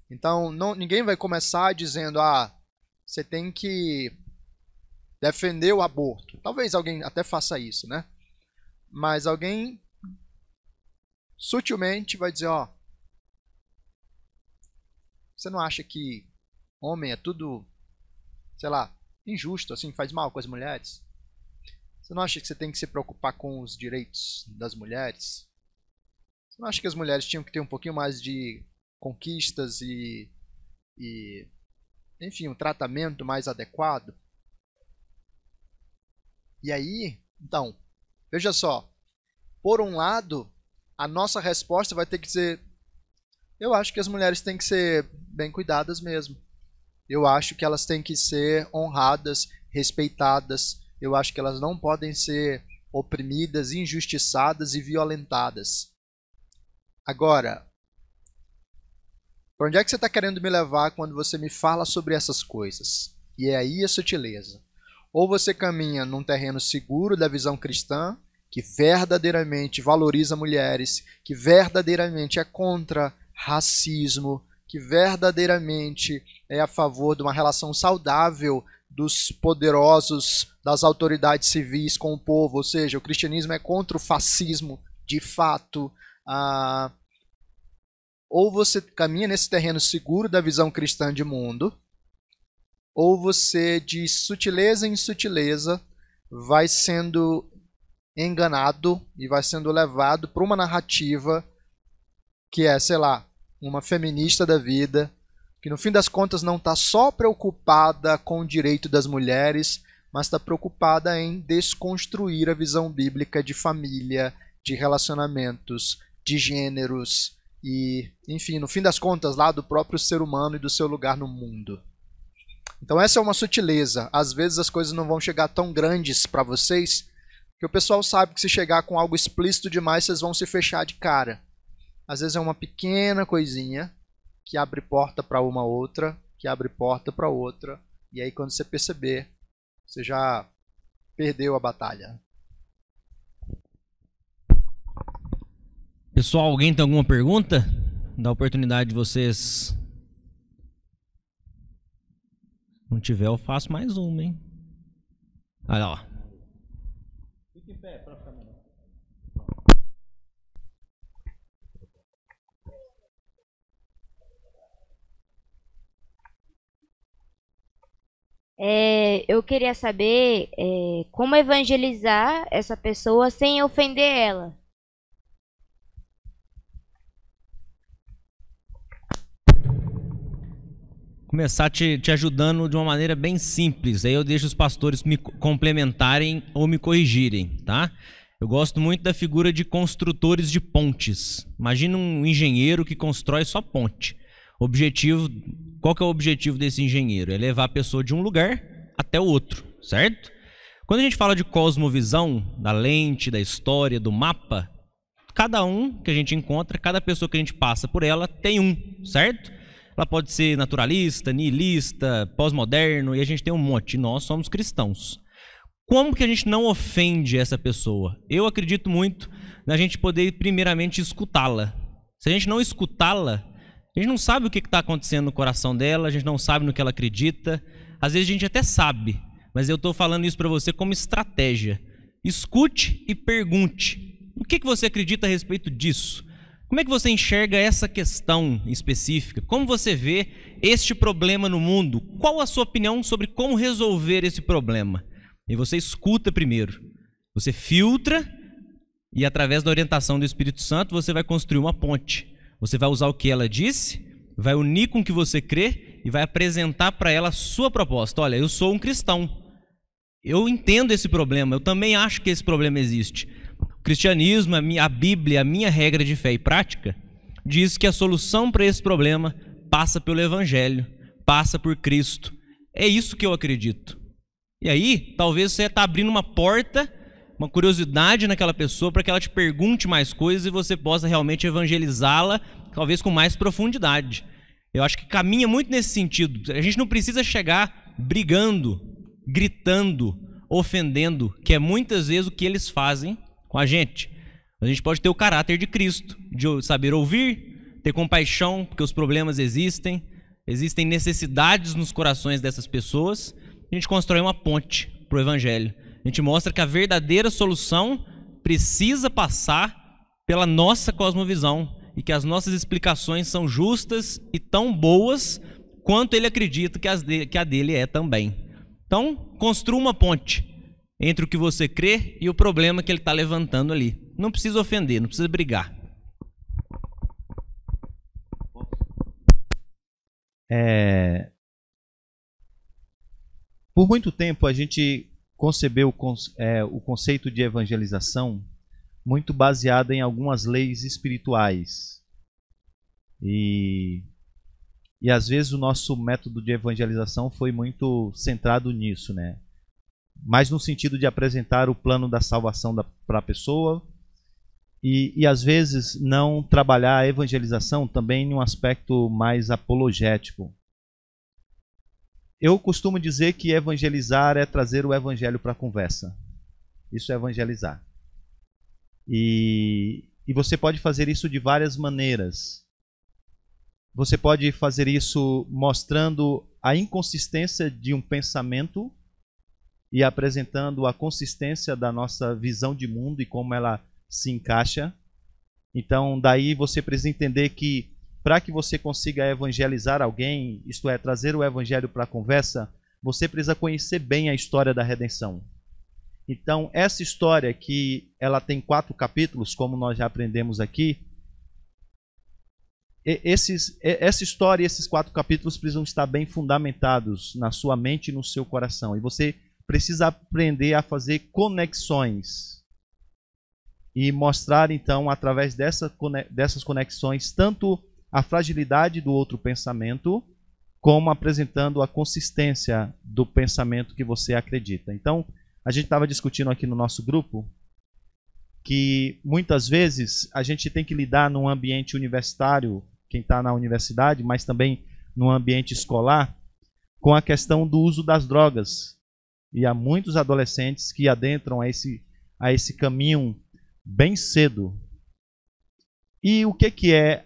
Então, ninguém vai começar dizendo, você tem que defender o aborto. Talvez alguém até faça isso, né? Mas alguém sutilmente vai dizer, você não acha que homem é tudo, sei lá, injusto, assim, faz mal com as mulheres? Você não acha que você tem que se preocupar com os direitos das mulheres? Você não acha que as mulheres tinham que ter um pouquinho mais de conquistas e enfim, um tratamento mais adequado? E aí, então, veja só, por um lado, a nossa resposta vai ter que ser, eu acho que as mulheres têm que ser bem cuidadas mesmo. Eu acho que elas têm que ser honradas, respeitadas. Eu acho que elas não podem ser oprimidas, injustiçadas e violentadas. Agora, para onde é que você está querendo me levar quando você me fala sobre essas coisas? E é aí a sutileza. Ou você caminha num terreno seguro da visão cristã, que verdadeiramente valoriza mulheres, que verdadeiramente é contra racismo, que verdadeiramente é a favor de uma relação saudável dos poderosos, das autoridades civis com o povo, ou seja, o cristianismo é contra o fascismo, de fato. Ou você caminha nesse terreno seguro da visão cristã de mundo, ou você, de sutileza em sutileza, vai sendo enganado e vai sendo levado para uma narrativa que é, sei lá, uma feminista da vida, que no fim das contas não está só preocupada com o direito das mulheres, mas está preocupada em desconstruir a visão bíblica de família, de relacionamentos, de gêneros e, enfim, no fim das contas, lá do próprio ser humano e do seu lugar no mundo. Então essa é uma sutileza. Às vezes as coisas não vão chegar tão grandes para vocês, que o pessoal sabe que se chegar com algo explícito demais, vocês vão se fechar de cara. Às vezes é uma pequena coisinha que abre porta para uma outra, que abre porta para outra, e aí quando você perceber, você já perdeu a batalha. Pessoal, alguém tem alguma pergunta? Dá a oportunidade de vocês. Se não tiver, eu faço mais uma, hein? Olha lá. Fica em pé para ficar melhor. Eu queria saber como evangelizar essa pessoa sem ofender ela. Começar te ajudando de uma maneira bem simples. Aí eu deixo os pastores me complementarem ou me corrigirem, tá? Eu gosto muito da figura de construtores de pontes. Imagina um engenheiro que constrói só ponte. Qual que é o objetivo desse engenheiro? É levar a pessoa de um lugar até o outro, certo? Quando a gente fala de cosmovisão, da lente, da história, do mapa, cada um que a gente encontra, cada pessoa que a gente passa por ela tem um, certo? Ela pode ser naturalista, nihilista, pós-moderno, e a gente tem um monte. Nós somos cristãos. Como que a gente não ofende essa pessoa? Eu acredito muito na gente poder primeiramente escutá-la. Se a gente não escutá-la, a gente não sabe o que está acontecendo no coração dela, a gente não sabe no que ela acredita. Às vezes a gente até sabe, mas eu estou falando isso para você como estratégia. Escute e pergunte. O que você acredita a respeito disso? Como é que você enxerga essa questão específica? Como você vê este problema no mundo? Qual a sua opinião sobre como resolver esse problema? E você escuta primeiro. Você filtra e através da orientação do Espírito Santo você vai construir uma ponte. Você vai usar o que ela disse, vai unir com o que você crê e vai apresentar para ela a sua proposta. Olha, eu sou um cristão. Eu entendo esse problema. Eu também acho que esse problema existe. O cristianismo, a Bíblia, a minha regra de fé e prática, diz que a solução para esse problema passa pelo Evangelho, passa por Cristo. É isso que eu acredito. E aí, talvez você está abrindo uma porta, uma curiosidade naquela pessoa para que ela te pergunte mais coisas e você possa realmente evangelizá-la, talvez com mais profundidade. Eu acho que caminha muito nesse sentido. A gente não precisa chegar brigando, gritando, ofendendo, que é muitas vezes o que eles fazem com a gente. A gente pode ter o caráter de Cristo, de saber ouvir, ter compaixão, porque os problemas existem necessidades nos corações dessas pessoas. A gente constrói uma ponte para o Evangelho. A gente mostra que a verdadeira solução precisa passar pela nossa cosmovisão e que as nossas explicações são justas e tão boas quanto ele acredita que a dele é também. Então, construa uma ponte entre o que você crê e o problema que ele está levantando ali. Não precisa ofender, não precisa brigar. Por muito tempo a gente concebeu o conceito de evangelização muito baseado em algumas leis espirituais. E às vezes o nosso método de evangelização foi muito centrado nisso, né? Mas no sentido de apresentar o plano da salvação para a pessoa e às vezes não trabalhar a evangelização também em um aspecto mais apologético. Eu costumo dizer que evangelizar é trazer o evangelho para a conversa. Isso é evangelizar. E você pode fazer isso de várias maneiras. Você pode fazer isso mostrando a inconsistência de um pensamento e apresentando a consistência da nossa visão de mundo e como ela se encaixa. Então, daí você precisa entender que para que você consiga evangelizar alguém, isto é, trazer o evangelho para a conversa, você precisa conhecer bem a história da redenção. Então, essa história que ela tem 4 capítulos, como nós já aprendemos aqui, essa história e esses 4 capítulos precisam estar bem fundamentados na sua mente e no seu coração. E você precisa aprender a fazer conexões e mostrar, então, através dessas conexões, tanto a fragilidade do outro pensamento, como apresentando a consistência do pensamento que você acredita. Então, a gente estava discutindo aqui no nosso grupo que muitas vezes a gente tem que lidar num ambiente universitário, quem está na universidade, mas também no ambiente escolar, com a questão do uso das drogas. E há muitos adolescentes que adentram a esse caminho bem cedo. E o que é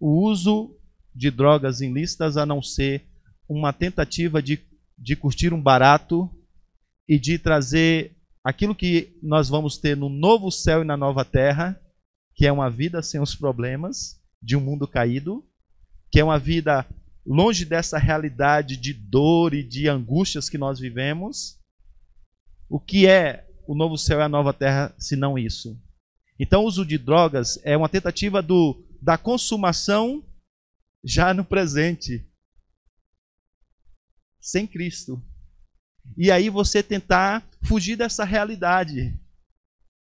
o uso de drogas ilícitas a não ser uma tentativa de curtir um barato e de trazer aquilo que nós vamos ter no novo céu e na nova terra, que é uma vida sem os problemas de um mundo caído, que é uma vida longe dessa realidade de dor e de angústias que nós vivemos. O que é o novo céu e a nova terra, se não isso? Então, o uso de drogas é uma tentativa da consumação já no presente, sem Cristo. E aí você tentar fugir dessa realidade.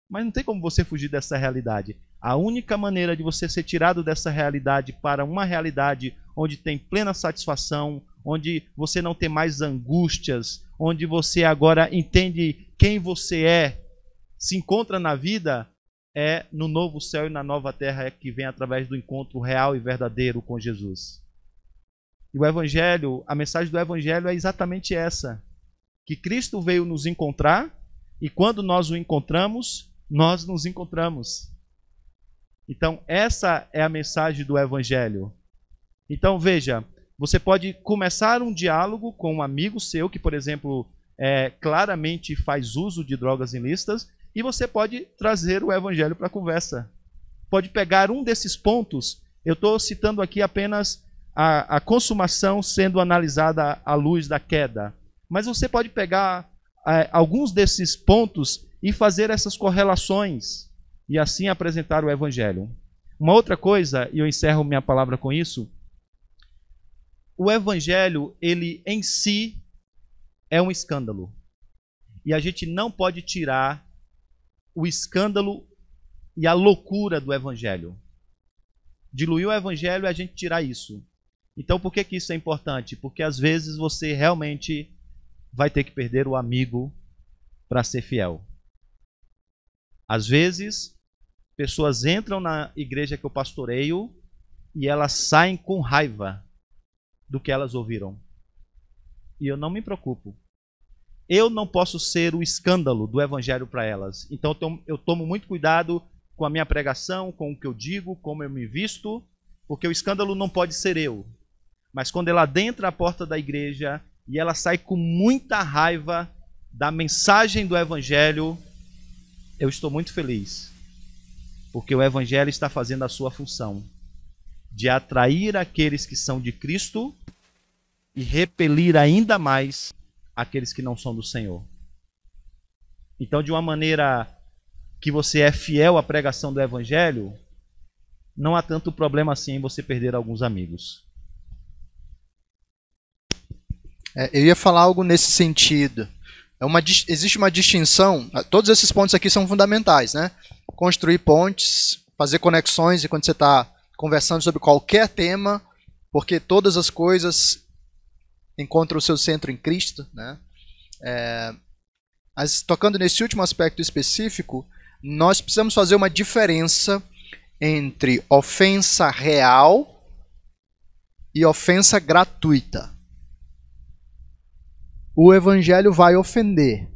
Mas não tem como você fugir dessa realidade. A única maneira de você ser tirado dessa realidade para uma realidade onde tem plena satisfação, onde você não tem mais angústias, onde você agora entende quem você é, se encontra na vida, é no novo céu e na nova terra que vem através do encontro real e verdadeiro com Jesus. E o Evangelho, a mensagem do Evangelho é exatamente essa, que Cristo veio nos encontrar e quando nós o encontramos, nós nos encontramos. Então, essa é a mensagem do Evangelho. Então, veja, você pode começar um diálogo com um amigo seu que, por exemplo, claramente faz uso de drogas ilícitas e você pode trazer o Evangelho para a conversa. Pode pegar um desses pontos, eu estou citando aqui apenas a consumação sendo analisada à luz da queda, mas você pode pegar alguns desses pontos e fazer essas correlações e assim apresentar o Evangelho. Uma outra coisa, e eu encerro minha palavra com isso, o Evangelho, ele em si é um escândalo. E a gente não pode tirar o escândalo e a loucura do Evangelho. Diluir o Evangelho é a gente tirar isso. Então, por que isso é importante? Porque às vezes você realmente vai ter que perder o amigo para ser fiel. Às vezes, pessoas entram na igreja que eu pastoreio e elas saem com raiva do que elas ouviram. E eu não me preocupo. Eu não posso ser o escândalo do Evangelho para elas. Então eu tomo muito cuidado com a minha pregação, com o que eu digo, como eu me visto, porque o escândalo não pode ser eu. Mas quando ela adentra a porta da igreja e ela sai com muita raiva da mensagem do evangelho, eu estou muito feliz, porque o evangelho está fazendo a sua função de atrair aqueles que são de Cristo e repelir ainda mais aqueles que não são do Senhor. Então, de uma maneira que você é fiel à pregação do evangelho, não há tanto problema assim em você perder alguns amigos. Eu ia falar algo nesse sentido. Existe uma distinção, todos esses pontos aqui são fundamentais, né? Construir pontes, fazer conexões, e quando você está conversando sobre qualquer tema, porque todas as coisas encontram o seu centro em Cristo, né? Mas tocando nesse último aspecto específico, nós precisamos fazer uma diferença entre ofensa real e ofensa gratuita. O evangelho vai ofender.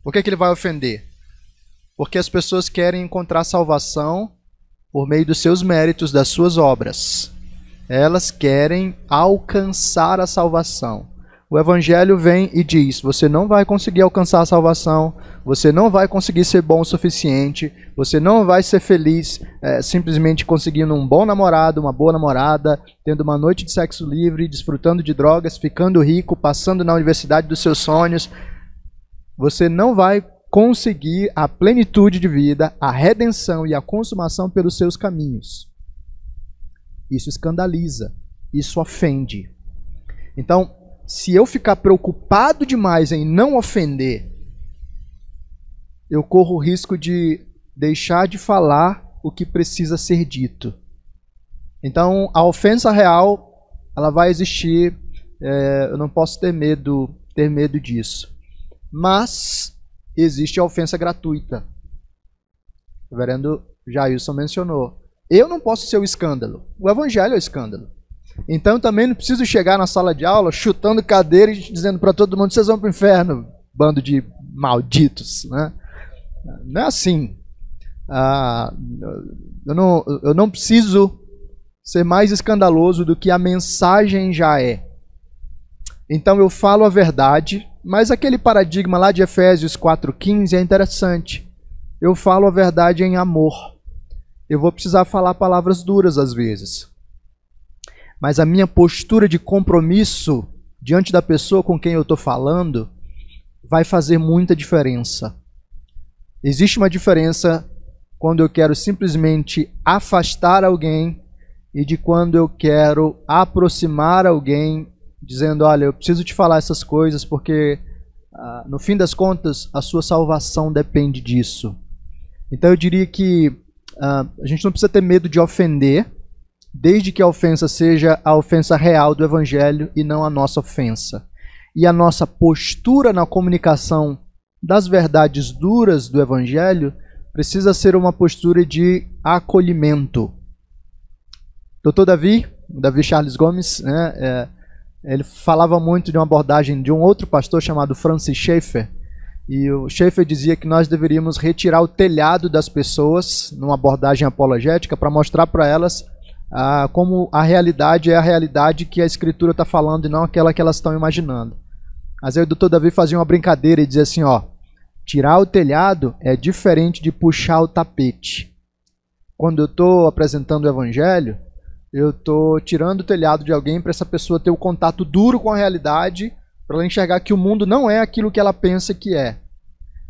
Por que ele vai ofender? Porque as pessoas querem encontrar salvação por meio dos seus méritos, das suas obras. Elas querem alcançar a salvação. O evangelho vem e diz: você não vai conseguir alcançar a salvação, você não vai conseguir ser bom o suficiente, você não vai ser feliz simplesmente conseguindo um bom namorado, uma boa namorada, tendo uma noite de sexo livre, desfrutando de drogas, ficando rico, passando na universidade dos seus sonhos. Você não vai conseguir a plenitude de vida, a redenção e a consumação pelos seus caminhos. Isso escandaliza, isso ofende. Então, se eu ficar preocupado demais em não ofender, eu corro o risco de deixar de falar o que precisa ser dito. Então, a ofensa real, ela vai existir. Eu não posso ter medo disso. Mas existe a ofensa gratuita. O reverendo Jailson mencionou. Eu não posso ser o escândalo. O evangelho é o escândalo. Então, também não preciso chegar na sala de aula chutando cadeira e dizendo para todo mundo: vocês vão para o inferno, bando de malditos, né? Não é assim. Eu não preciso ser mais escandaloso do que a mensagem já é. Então eu falo a verdade, mas aquele paradigma lá de Efésios 4,15 é interessante. Eu falo a verdade em amor. Eu vou precisar falar palavras duras às vezes. Mas a minha postura de compromisso diante da pessoa com quem eu estou falando vai fazer muita diferença. Existe uma diferença quando eu quero simplesmente afastar alguém e de quando eu quero aproximar alguém dizendo: olha, eu preciso te falar essas coisas porque no fim das contas a sua salvação depende disso. Então eu diria que a gente não precisa ter medo de ofender, desde que a ofensa seja a ofensa real do evangelho e não a nossa ofensa. E a nossa postura na comunicação das verdades duras do evangelho precisa ser uma postura de acolhimento. Dr. Davi Charles Gomes, né, ele falava muito de uma abordagem de um outro pastor chamado Francis Schaeffer, e o Schaeffer dizia que nós deveríamos retirar o telhado das pessoas numa abordagem apologética para mostrar para elas como a realidade é a realidade que a Escritura está falando e não aquela que elas estão imaginando. Mas aí o Dr. Davi fazia uma brincadeira e dizia assim: tirar o telhado é diferente de puxar o tapete. Quando eu estou apresentando o Evangelho, eu estou tirando o telhado de alguém para essa pessoa ter o contato duro com a realidade, para ela enxergar que o mundo não é aquilo que ela pensa que é.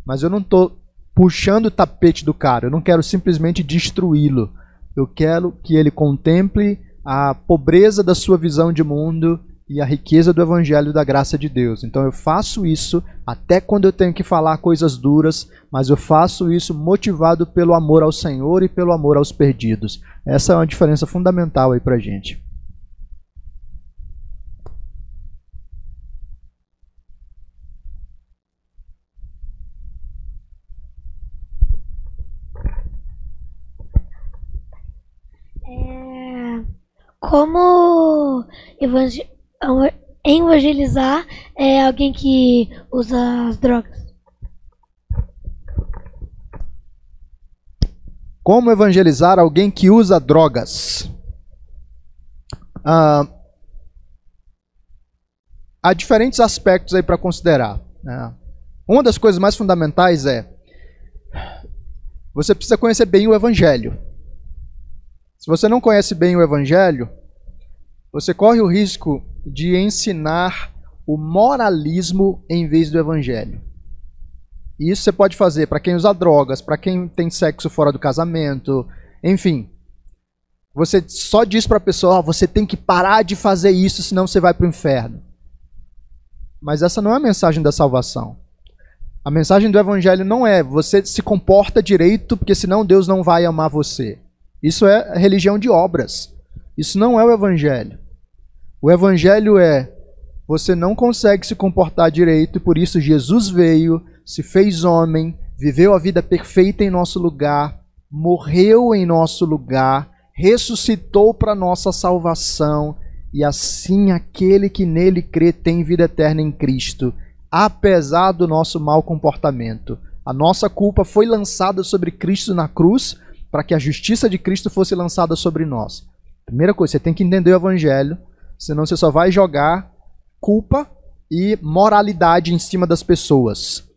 Mas eu não estou puxando o tapete do cara, eu não quero simplesmente destruí-lo. Eu quero que ele contemple a pobreza da sua visão de mundo e a riqueza do evangelho da graça de Deus. Então eu faço isso até quando eu tenho que falar coisas duras, mas eu faço isso motivado pelo amor ao Senhor e pelo amor aos perdidos. Essa é uma diferença fundamental aí pra gente. Como evangelizar alguém que usa as drogas? Como evangelizar alguém que usa drogas? Há diferentes aspectos aí para considerar, né? Uma das coisas mais fundamentais é você precisa conhecer bem o Evangelho. Se você não conhece bem o Evangelho, você corre o risco de ensinar o moralismo em vez do Evangelho. E isso você pode fazer para quem usa drogas, para quem tem sexo fora do casamento, enfim. Você só diz para a pessoa, você tem que parar de fazer isso, senão você vai para o inferno. Mas essa não é a mensagem da salvação. A mensagem do Evangelho não é você se comporta direito, porque senão Deus não vai amar você. Isso é religião de obras. Isso não é o Evangelho. O Evangelho é você não consegue se comportar direito, e por isso Jesus veio, se fez homem, viveu a vida perfeita em nosso lugar, morreu em nosso lugar, ressuscitou para nossa salvação, e assim aquele que nele crê tem vida eterna em Cristo, apesar do nosso mau comportamento. A nossa culpa foi lançada sobre Cristo na cruz, para que a justiça de Cristo fosse lançada sobre nós. Primeira coisa, você tem que entender o Evangelho, senão você só vai jogar culpa e moralidade em cima das pessoas.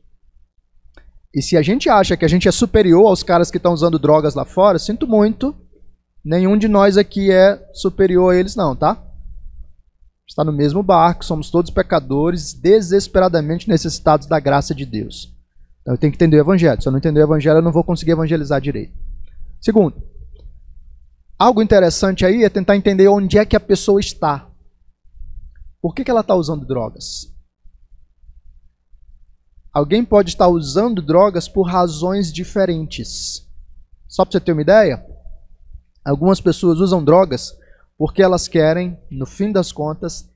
E se a gente acha que a gente é superior aos caras que estão usando drogas lá fora, sinto muito, nenhum de nós aqui é superior a eles não, tá? Está no mesmo barco, somos todos pecadores, desesperadamente necessitados da graça de Deus. Então eu tenho que entender o Evangelho. Se eu não entender o Evangelho, eu não vou conseguir evangelizar direito. Segundo, algo interessante aí é tentar entender onde é que a pessoa está. Por que ela está usando drogas? Alguém pode estar usando drogas por razões diferentes. Só para você ter uma ideia, algumas pessoas usam drogas porque elas querem, no fim das contas,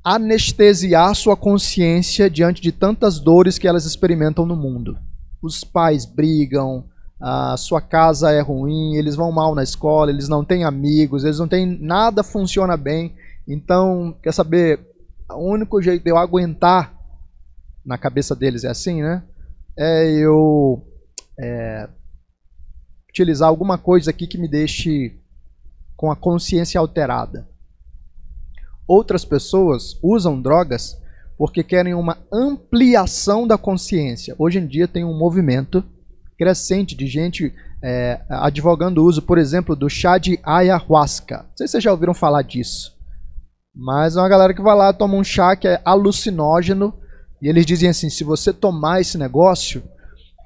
anestesiar sua consciência diante de tantas dores que elas experimentam no mundo. Os pais brigam, a sua casa é ruim, eles vão mal na escola, eles não têm amigos, eles não têm nada funciona bem. Então, quer saber, o único jeito de eu aguentar, na cabeça deles é assim, né? É eu utilizar alguma coisa aqui que me deixe com a consciência alterada. Outras pessoas usam drogas porque querem uma ampliação da consciência. Hoje em dia tem um movimento crescente de gente advogando o uso, por exemplo, do chá de ayahuasca. Não sei se vocês já ouviram falar disso. Mas é uma galera que vai lá, toma um chá que é alucinógeno, e eles dizem assim, se você tomar esse negócio,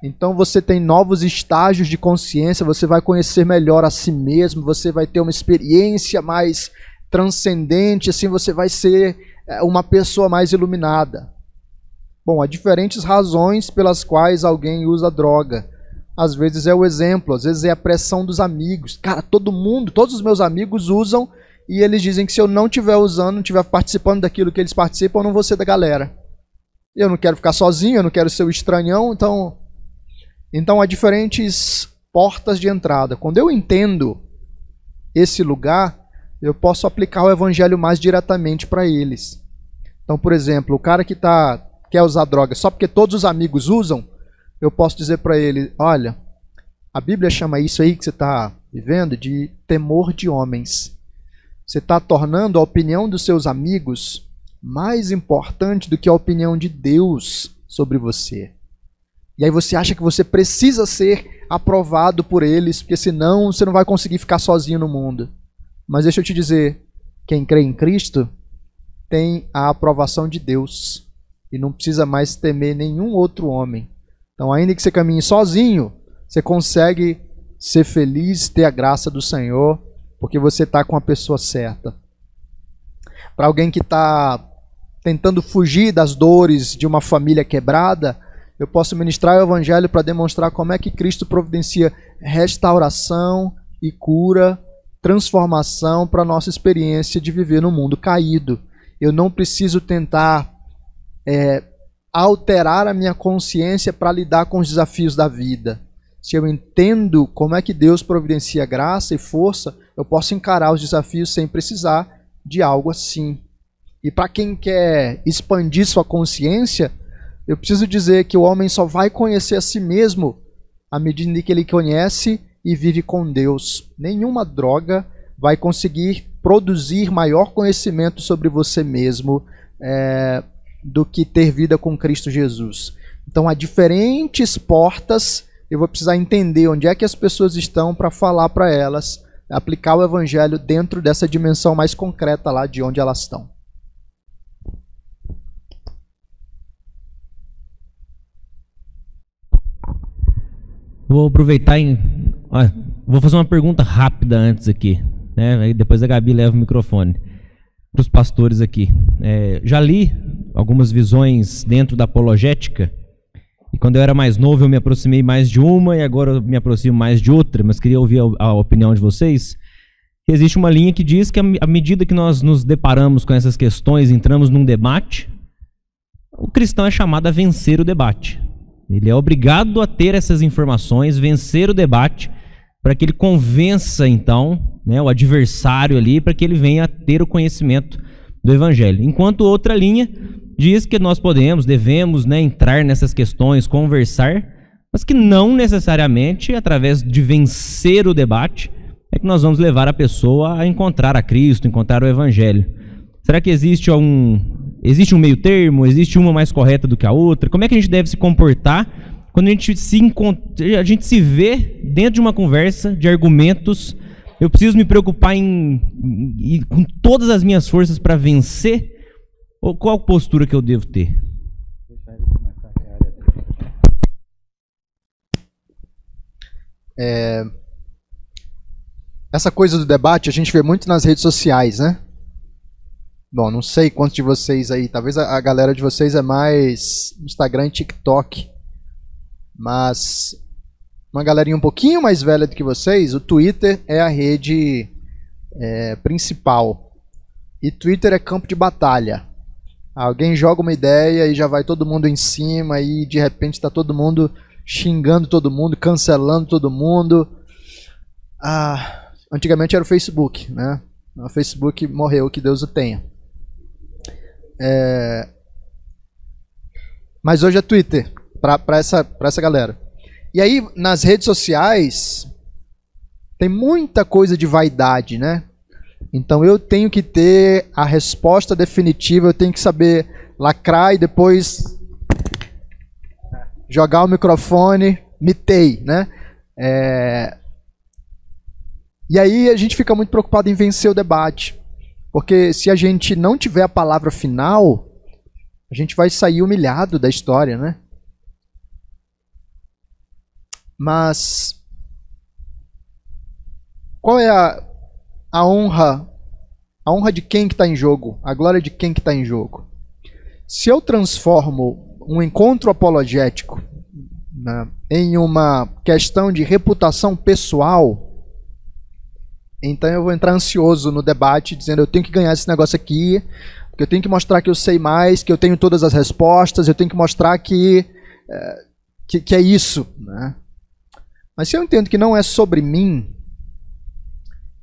então você tem novos estágios de consciência, você vai conhecer melhor a si mesmo, você vai ter uma experiência mais transcendente, assim você vai ser uma pessoa mais iluminada. Bom, há diferentes razões pelas quais alguém usa droga. Às vezes é o exemplo, às vezes é a pressão dos amigos. Cara, todos os meus amigos usam, e eles dizem que se eu não estiver usando, não estiver participando daquilo que eles participam, eu não vou ser da galera. Eu não quero ficar sozinho, eu não quero ser o estranhão, então há diferentes portas de entrada. Quando eu entendo esse lugar, eu posso aplicar o Evangelho mais diretamente para eles. Então, por exemplo, o cara que quer usar droga só porque todos os amigos usam, eu posso dizer para ele, olha, a Bíblia chama isso aí que você está vivendo de temor de homens. Você está tornando a opinião dos seus amigos mais importante do que a opinião de Deus sobre você. E aí você acha que você precisa ser aprovado por eles, porque senão você não vai conseguir ficar sozinho no mundo. Mas deixa eu te dizer, quem crê em Cristo tem a aprovação de Deus e não precisa mais temer nenhum outro homem. Então, ainda que você caminhe sozinho, você consegue ser feliz, ter a graça do Senhor, porque você está com a pessoa certa. Para alguém que está tentando fugir das dores de uma família quebrada, eu posso ministrar o Evangelho para demonstrar como é que Cristo providencia restauração e cura, transformação para a nossa experiência de viver no mundo caído. Eu não preciso tentar alterar a minha consciência para lidar com os desafios da vida. Se eu entendo como é que Deus providencia graça e força, eu posso encarar os desafios sem precisar de algo assim. E para quem quer expandir sua consciência, eu preciso dizer que o homem só vai conhecer a si mesmo à medida em que ele conhece e vive com Deus. Nenhuma droga vai conseguir produzir maior conhecimento sobre você mesmo do que ter vida com Cristo Jesus. Então há diferentes portas, eu vou precisar entender onde é que as pessoas estão para falar para elas, aplicar o evangelho dentro dessa dimensão mais concreta lá de onde elas estão. Vou aproveitar vou fazer uma pergunta rápida antes aqui, né? Aí depois a Gabi leva o microfone para os pastores aqui. Já li algumas visões dentro da apologética, e quando eu era mais novo eu me aproximei mais de uma e agora eu me aproximo mais de outra, mas queria ouvir a opinião de vocês. Existe uma linha que diz que à medida que nós nos deparamos com essas questões, entramos num debate, o cristão é chamado a vencer o debate. Ele é obrigado a ter essas informações, vencer o debate, para que ele convença, então, né, o adversário ali, para que ele venha a ter o conhecimento do evangelho. Enquanto outra linha diz que nós devemos, né, entrar nessas questões, conversar, mas que não necessariamente, através de vencer o debate, é que nós vamos levar a pessoa a encontrar a Cristo, encontrar o evangelho. Será que existe um meio termo? Existe uma mais correta do que a outra? Como é que a gente deve se comportar quando a gente se vê dentro de uma conversa de argumentos? Eu preciso me preocupar com todas as minhas forças para vencer? Ou qual postura que eu devo ter? Essa coisa do debate a gente vê muito nas redes sociais, né? Bom, não sei quantos de vocês aí, talvez a galera de vocês é mais Instagram e TikTok, mas uma galerinha um pouquinho mais velha do que vocês, o Twitter é a rede principal. E Twitter é campo de batalha. Alguém joga uma ideia e já vai todo mundo em cima e de repente está todo mundo xingando todo mundo, cancelando todo mundo. Antigamente era o Facebook, né? O Facebook morreu, que Deus o tenha. Mas hoje é Twitter, para essa galera. E aí, nas redes sociais, tem muita coisa de vaidade, né? Então eu tenho que ter a resposta definitiva, eu tenho que saber lacrar e depois jogar o microfone, mitei, né? E aí a gente fica muito preocupado em vencer o debate. Porque se a gente não tiver a palavra final, a gente vai sair humilhado da história, né? Mas qual é a honra? A honra de quem que está em jogo? A glória de quem que está em jogo? Se eu transformo um encontro apologético, né, em uma questão de reputação pessoal, então eu vou entrar ansioso no debate, dizendo eu tenho que ganhar esse negócio aqui, porque eu tenho que mostrar que eu sei mais, que eu tenho todas as respostas, eu tenho que mostrar que é isso, né? Mas se eu entendo que não é sobre mim,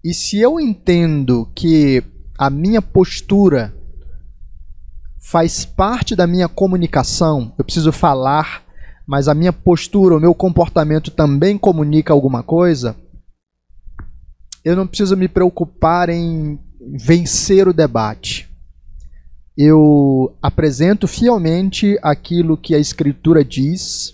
e se eu entendo que a minha postura faz parte da minha comunicação, eu preciso falar, mas a minha postura, o meu comportamento também comunica alguma coisa, eu não preciso me preocupar em vencer o debate. Eu apresento fielmente aquilo que a Escritura diz.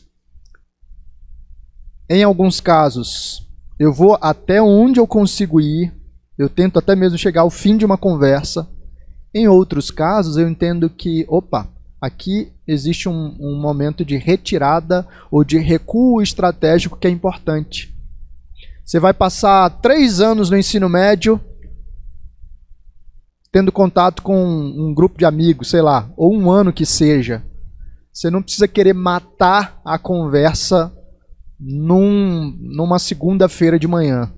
Em alguns casos, eu vou até onde eu consigo ir. Eu tento até mesmo chegar ao fim de uma conversa. Em outros casos, eu entendo que, aqui existe um momento de retirada ou de recuo estratégico que é importante. Você vai passar 3 anos no ensino médio tendo contato com um grupo de amigos, sei lá, ou 1 ano que seja. Você não precisa querer matar a conversa numa segunda-feira de manhã.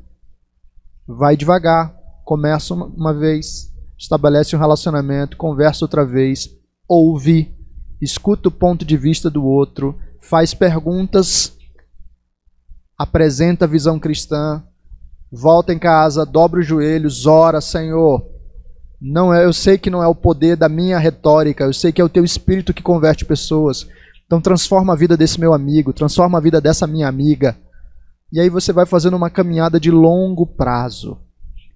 Vai devagar, começa uma vez, estabelece um relacionamento, conversa outra vez, ouve, escuta o ponto de vista do outro, faz perguntas, apresenta a visão cristã, volta em casa, dobra os joelhos, ora, Senhor. Eu sei que não é o poder da minha retórica, eu sei que é o teu espírito que converte pessoas. Então transforma a vida desse meu amigo, transforma a vida dessa minha amiga. E aí você vai fazendo uma caminhada de longo prazo,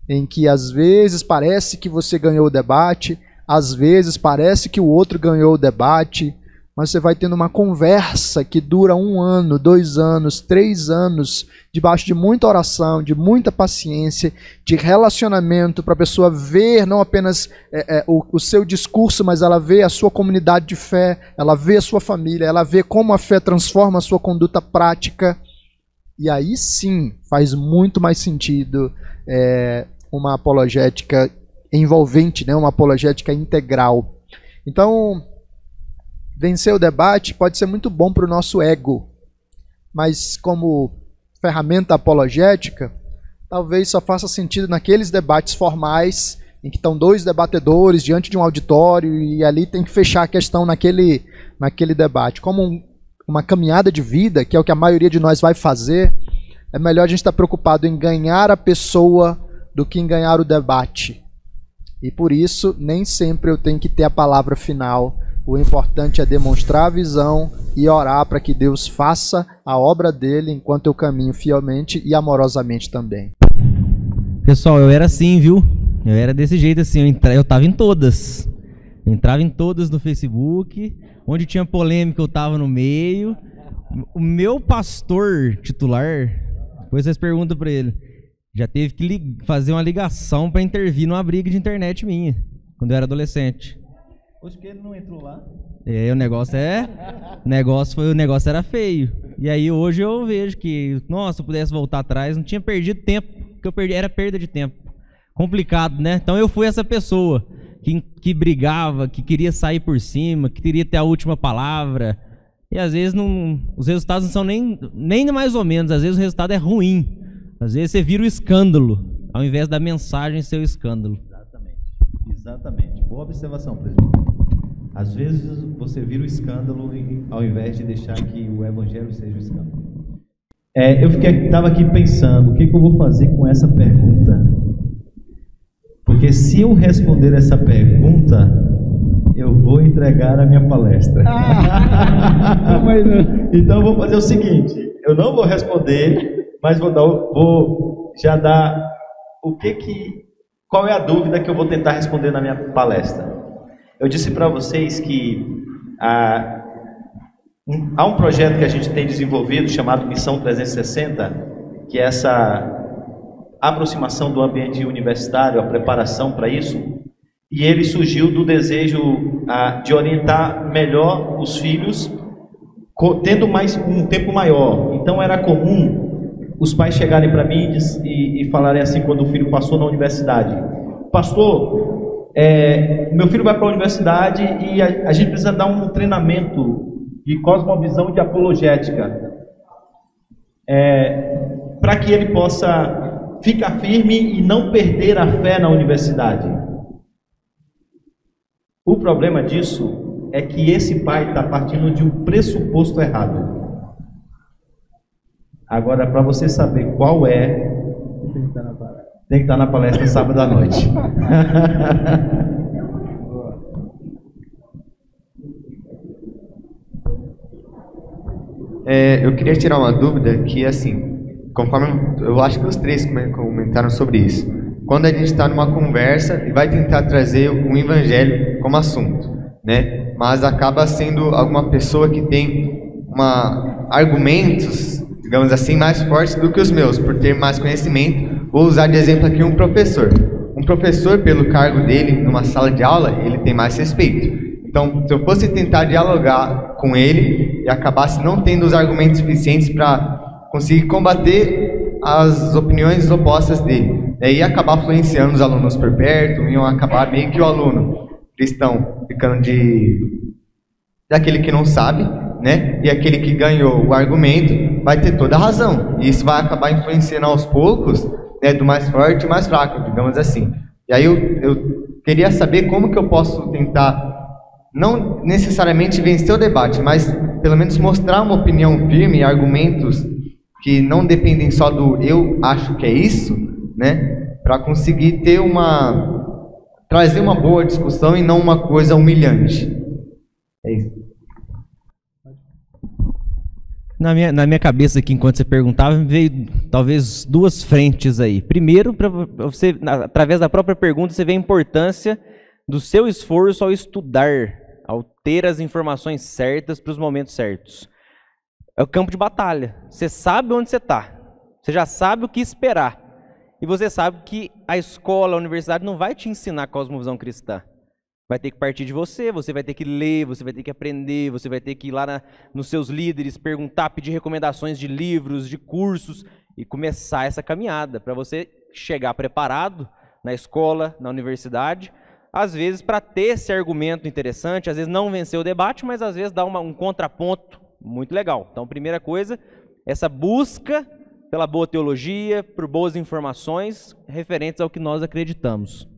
em que às vezes parece que você ganhou o debate, às vezes parece que o outro ganhou o debate, mas você vai tendo uma conversa que dura 1 ano, 2 anos, 3 anos, debaixo de muita oração, de muita paciência, de relacionamento, para a pessoa ver não apenas o seu discurso, mas ela vê a sua comunidade de fé, ela vê a sua família, ela vê como a fé transforma a sua conduta prática. E aí sim faz muito mais sentido uma apologética envolvente, né? Uma apologética integral. Então, vencer o debate pode ser muito bom para o nosso ego, mas como ferramenta apologética, talvez só faça sentido naqueles debates formais em que estão 2 debatedores diante de um auditório e ali tem que fechar a questão naquele debate. Como uma caminhada de vida, que é o que a maioria de nós vai fazer, é melhor a gente estar preocupado em ganhar a pessoa do que em ganhar o debate. E por isso, nem sempre eu tenho que ter a palavra final. O importante é demonstrar a visão e orar para que Deus faça a obra dele enquanto eu caminho fielmente e amorosamente também. Pessoal, eu era assim, viu? Eu era desse jeito assim, eu tava em todas. Eu entrava em todas no Facebook, onde tinha polêmica eu tava no meio. O meu pastor titular, depois vocês perguntam para ele, já teve que fazer uma ligação para intervir numa briga de internet minha, quando eu era adolescente. Hoje que ele não entrou lá? O negócio era feio. E aí hoje eu vejo que, nossa, se eu pudesse voltar atrás, não tinha perdido tempo, que era perda de tempo. Complicado, né? Então eu fui essa pessoa que brigava, que queria sair por cima, que queria ter a última palavra. E às vezes os resultados não são nem mais ou menos, às vezes o resultado é ruim. Às vezes você vira o escândalo, ao invés da mensagem ser o escândalo. Exatamente. Boa observação, presidente. Às vezes você vira o escândalo ao invés de deixar que o evangelho seja o escândalo. Eu estava aqui pensando, o que eu vou fazer com essa pergunta? Porque se eu responder essa pergunta, eu vou entregar a minha palestra. Então eu vou fazer o seguinte, eu não vou responder, mas vou já dar qual é a dúvida que eu vou tentar responder na minha palestra. Eu disse para vocês que há um projeto que a gente tem desenvolvido chamado Missão 360, que é essa aproximação do ambiente universitário, a preparação para isso, e ele surgiu do desejo de orientar melhor os filhos, tendo um tempo maior. Então era comum os pais chegarem para mim e falarem assim, quando o filho passou na universidade: pastor, meu filho vai para a universidade e a gente precisa dar um treinamento de cosmovisão e de apologética, para que ele possa ficar firme e não perder a fé na universidade. O problema disso é que esse pai está partindo de um pressuposto errado. Agora, para você saber qual tem que estar na palestra sábado à noite. Eu queria tirar uma dúvida que, assim, conforme eu acho que os 3 comentaram sobre isso, quando a gente está numa conversa e vai tentar trazer um evangelho como assunto, né? Mas acaba sendo alguma pessoa que tem argumentos, digamos assim, mais fortes do que os meus, por ter mais conhecimento. Vou usar de exemplo aqui um professor. Um professor, pelo cargo dele numa sala de aula, ele tem mais respeito. Então, se eu fosse tentar dialogar com ele e acabasse não tendo os argumentos suficientes para conseguir combater as opiniões opostas dele, ia acabar influenciando os alunos por perto, iam acabar meio que o aluno cristão ficando daquele que não sabe, né? E aquele que ganhou o argumento vai ter toda a razão. E isso vai acabar influenciando aos poucos, né, do mais forte e mais fraco, digamos assim. E aí eu queria saber como que eu posso tentar, não necessariamente vencer o debate, mas pelo menos mostrar uma opinião firme e argumentos que não dependem só do eu acho que é isso, né, para conseguir trazer uma boa discussão e não uma coisa humilhante. É isso. Na minha cabeça aqui, enquanto você perguntava, me veio talvez duas frentes aí. Primeiro, para você, através da própria pergunta, você vê a importância do seu esforço ao estudar, ao ter as informações certas para os momentos certos. É o campo de batalha. Você sabe onde você está. Você já sabe o que esperar. E você sabe que a escola, a universidade não vai te ensinar a cosmovisão cristã. Vai ter que partir de você, você vai ter que ler, você vai ter que aprender, você vai ter que ir lá nos seus líderes, perguntar, pedir recomendações de livros, de cursos e começar essa caminhada para você chegar preparado na escola, na universidade, às vezes para ter esse argumento interessante, às vezes não vencer o debate, mas às vezes dar um contraponto muito legal. Então, primeira coisa, essa busca pela boa teologia, por boas informações referentes ao que nós acreditamos.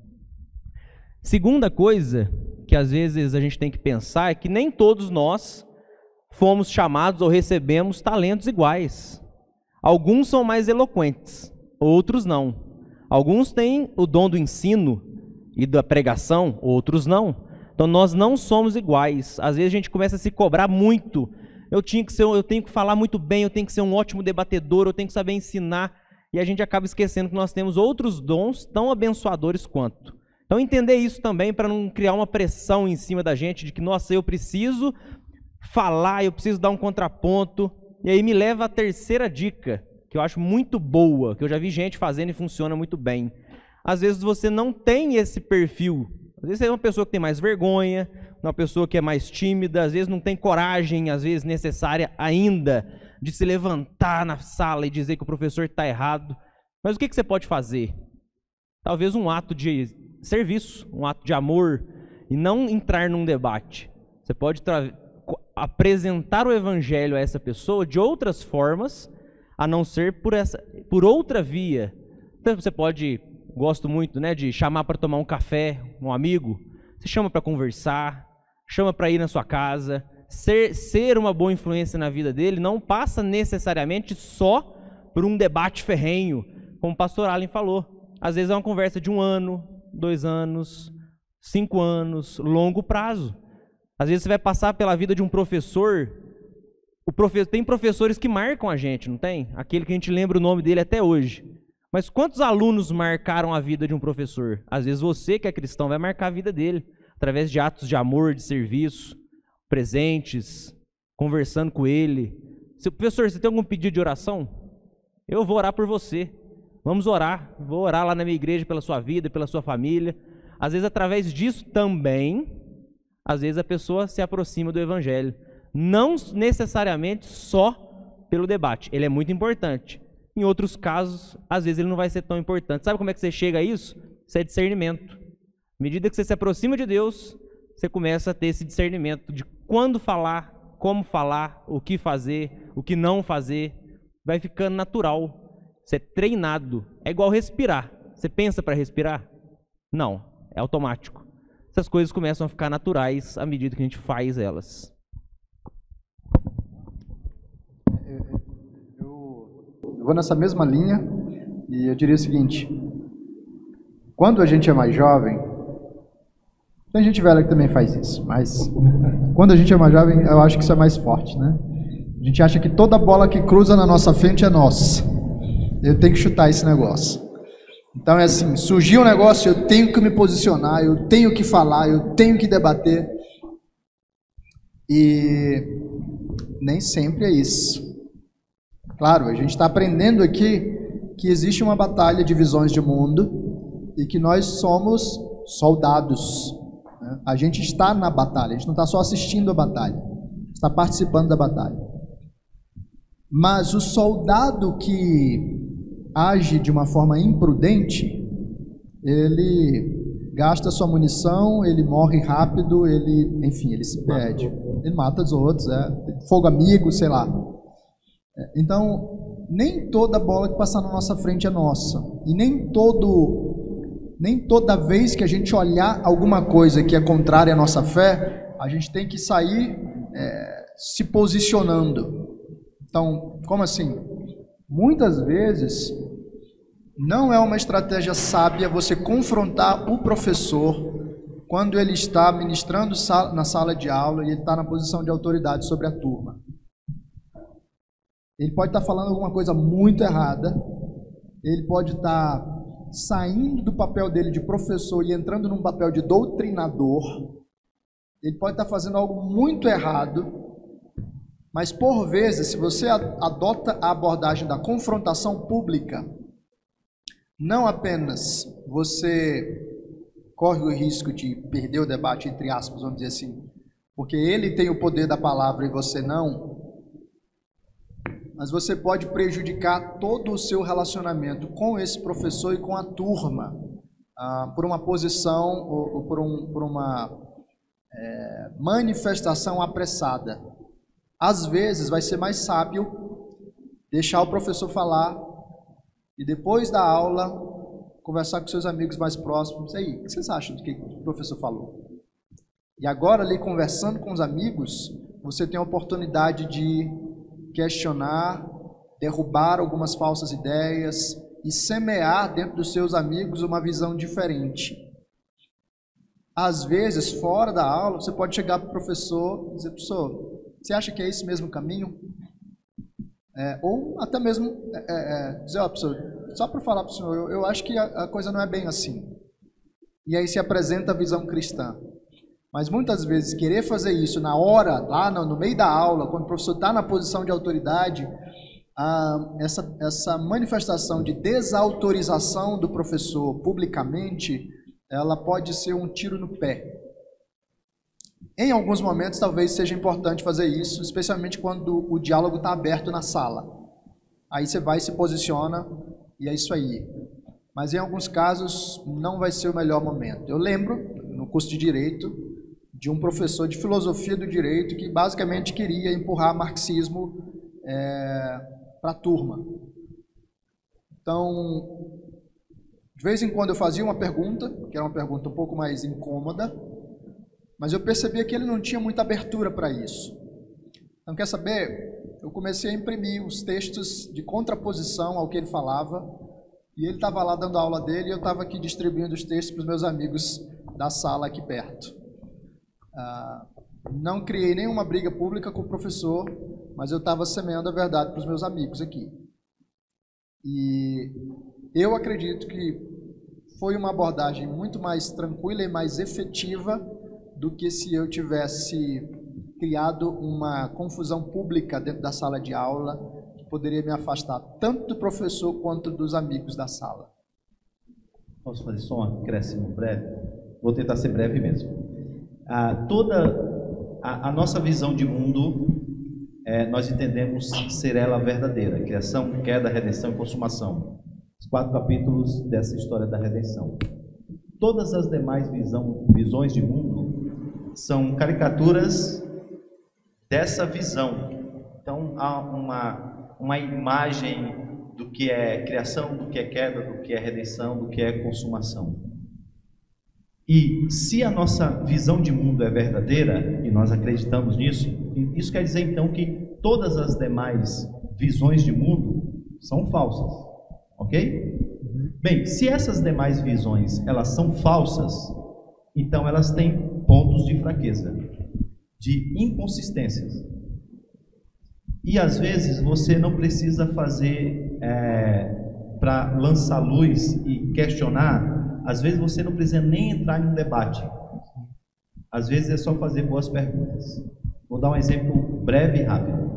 Segunda coisa que às vezes a gente tem que pensar é que nem todos nós fomos chamados ou recebemos talentos iguais. Alguns são mais eloquentes, outros não. Alguns têm o dom do ensino e da pregação, outros não. Então nós não somos iguais. Às vezes a gente começa a se cobrar muito. Eu tenho que falar muito bem, eu tenho que ser um ótimo debatedor, eu tenho que saber ensinar. E a gente acaba esquecendo que nós temos outros dons tão abençoadores quanto. Então entender isso também para não criar uma pressão em cima da gente de que, nossa, eu preciso falar, eu preciso dar um contraponto. E aí me leva à terceira dica, que eu acho muito boa, que eu já vi gente fazendo e funciona muito bem. Às vezes você não tem esse perfil. Às vezes você é uma pessoa que tem mais vergonha, uma pessoa que é mais tímida, às vezes não tem coragem, às vezes necessária ainda, de se levantar na sala e dizer que o professor está errado. Mas o que você pode fazer? Talvez um ato de serviço, um ato de amor, e não entrar num debate. Você pode apresentar o evangelho a essa pessoa de outras formas, a não ser por outra via. Então você pode, gosto muito, né, de chamar para tomar um café, um amigo, você chama para conversar, chama para ir na sua casa. Ser uma boa influência na vida dele não passa necessariamente só por um debate ferrenho, como o pastor Allen falou. Às vezes é uma conversa de 1 ano, 2 anos, 5 anos, longo prazo. Às vezes você vai passar pela vida de um professor. Tem professores que marcam a gente, não tem? Aquele que a gente lembra o nome dele até hoje. Mas quantos alunos marcaram a vida de um professor? Às vezes você, que é cristão, vai marcar a vida dele, através de atos de amor, de serviço, presentes, conversando com ele. Professor, você tem algum pedido de oração? Eu vou orar por você. Vamos orar. Vou orar lá na minha igreja pela sua vida, pela sua família. Às vezes, através disso também, às vezes a pessoa se aproxima do evangelho. Não necessariamente só pelo debate. Ele é muito importante. Em outros casos, às vezes ele não vai ser tão importante. Sabe como é que você chega a isso? Isso é discernimento. À medida que você se aproxima de Deus, você começa a ter esse discernimento de quando falar, como falar, o que fazer, o que não fazer. Vai ficando natural. Você é treinado. É igual respirar. Você pensa para respirar? Não, é automático. Essas coisas começam a ficar naturais à medida que a gente faz elas. Eu vou nessa mesma linha e eu diria o seguinte: quando a gente é mais jovem, tem gente velha que também faz isso, mas quando a gente é mais jovem, eu acho que isso é mais forte, né? A gente acha que toda bola que cruza na nossa frente é nossa. Eu tenho que chutar esse negócio. Então é assim, surgiu um negócio, eu tenho que me posicionar, eu tenho que falar, eu tenho que debater. E nem sempre é isso. Claro, a gente está aprendendo aqui que existe uma batalha de visões de mundo e que nós somos soldados. Né? A gente está na batalha, a gente não está só assistindo a batalha, está participando da batalha. Mas o soldado que age de uma forma imprudente, ele gasta sua munição, ele morre rápido, ele se perde, ele mata os outros, fogo amigo, sei lá. Então, nem toda bola que passar na nossa frente é nossa, e nem toda vez que a gente olhar alguma coisa que é contrária à nossa fé, a gente tem que sair se posicionando. Então, como assim? Muitas vezes não é uma estratégia sábia você confrontar o professor quando ele está ministrando na sala de aula e ele está na posição de autoridade sobre a turma. Ele pode estar falando alguma coisa muito errada, ele pode estar saindo do papel dele de professor e entrando num papel de doutrinador, ele pode estar fazendo algo muito errado, mas por vezes, se você adota a abordagem da confrontação pública, não apenas você corre o risco de perder o debate, entre aspas, vamos dizer assim, porque ele tem o poder da palavra e você não, mas você pode prejudicar todo o seu relacionamento com esse professor e com a turma, por uma posição ou por uma manifestação apressada. Às vezes vai ser mais sábio deixar o professor falar e depois da aula conversar com seus amigos mais próximos. E aí, o que vocês acham do que o professor falou? E agora, ali conversando com os amigos, você tem a oportunidade de questionar, derrubar algumas falsas ideias e semear dentro dos seus amigos uma visão diferente. Às vezes, fora da aula, você pode chegar para o professor e dizer: professor, você acha que é esse mesmo caminho? Ou até mesmo dizer: ó, professor, só para falar para o senhor, eu acho que a coisa não é bem assim. E aí se apresenta a visão cristã. Mas muitas vezes querer fazer isso na hora, lá no meio da aula, quando o professor está na posição de autoridade, essa manifestação de desautorização do professor publicamente, ela pode ser um tiro no pé. Em alguns momentos talvez seja importante fazer isso, especialmente quando o diálogo está aberto na sala. Aí você vai e se posiciona e é isso aí. Mas em alguns casos não vai ser o melhor momento. Eu lembro, no curso de Direito, de um professor de filosofia do direito que basicamente queria empurrar marxismo para a turma. Então, de vez em quando eu fazia uma pergunta, que era uma pergunta um pouco mais incômoda, mas eu percebia que ele não tinha muita abertura para isso. Então, quer saber? Eu comecei a imprimir os textos de contraposição ao que ele falava, e ele estava lá dando a aula dele, e eu estava aqui distribuindo os textos para os meus amigos da sala aqui perto. Não criei nenhuma briga pública com o professor, mas eu estava semeando a verdade para os meus amigos aqui. E eu acredito que foi uma abordagem muito mais tranquila e mais efetiva do que se eu tivesse criado uma confusão pública dentro da sala de aula, que poderia me afastar tanto do professor quanto dos amigos da sala. Posso fazer só um acréscimo breve? Vou tentar ser breve mesmo. Toda a nossa visão de mundo, nós entendemos ser ela verdadeira: criação, queda, redenção e consumação. Os 4 capítulos dessa história da redenção. Todas as demais visões de mundo são caricaturas dessa visão. Então há uma imagem do que é criação, do que é queda, do que é redenção, do que é consumação. E se a nossa visão de mundo é verdadeira, e nós acreditamos nisso, isso quer dizer então que todas as demais visões de mundo são falsas, ok? Bem, se essas demais visões elas são falsas, então elas têm pontos de fraqueza, de inconsistências. E às vezes você não precisa fazer para lançar luz e questionar. Às vezes você não precisa nem entrar em um debate. Às vezes é só fazer boas perguntas. Vou dar um exemplo breve e rápido.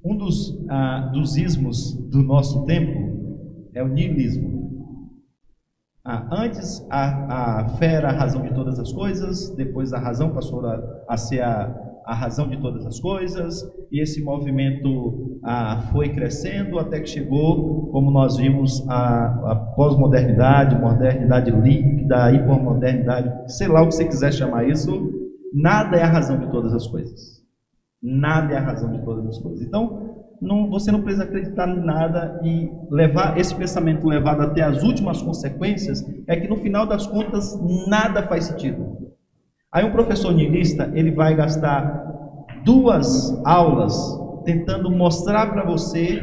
Um dos ismos do nosso tempo é o niilismo. Antes a fé era a razão de todas as coisas, depois a razão passou a ser a razão de todas as coisas, e esse movimento foi crescendo até que chegou, como nós vimos, a pós-modernidade, modernidade líquida, hipermodernidade, sei lá o que você quiser chamar isso. Nada é a razão de todas as coisas. Nada é a razão de todas as coisas. Então, você não precisa acreditar em nada, e levar esse pensamento levado até as últimas consequências é que no final das contas nada faz sentido. Aí um professor niilista, ele vai gastar 2 aulas tentando mostrar para você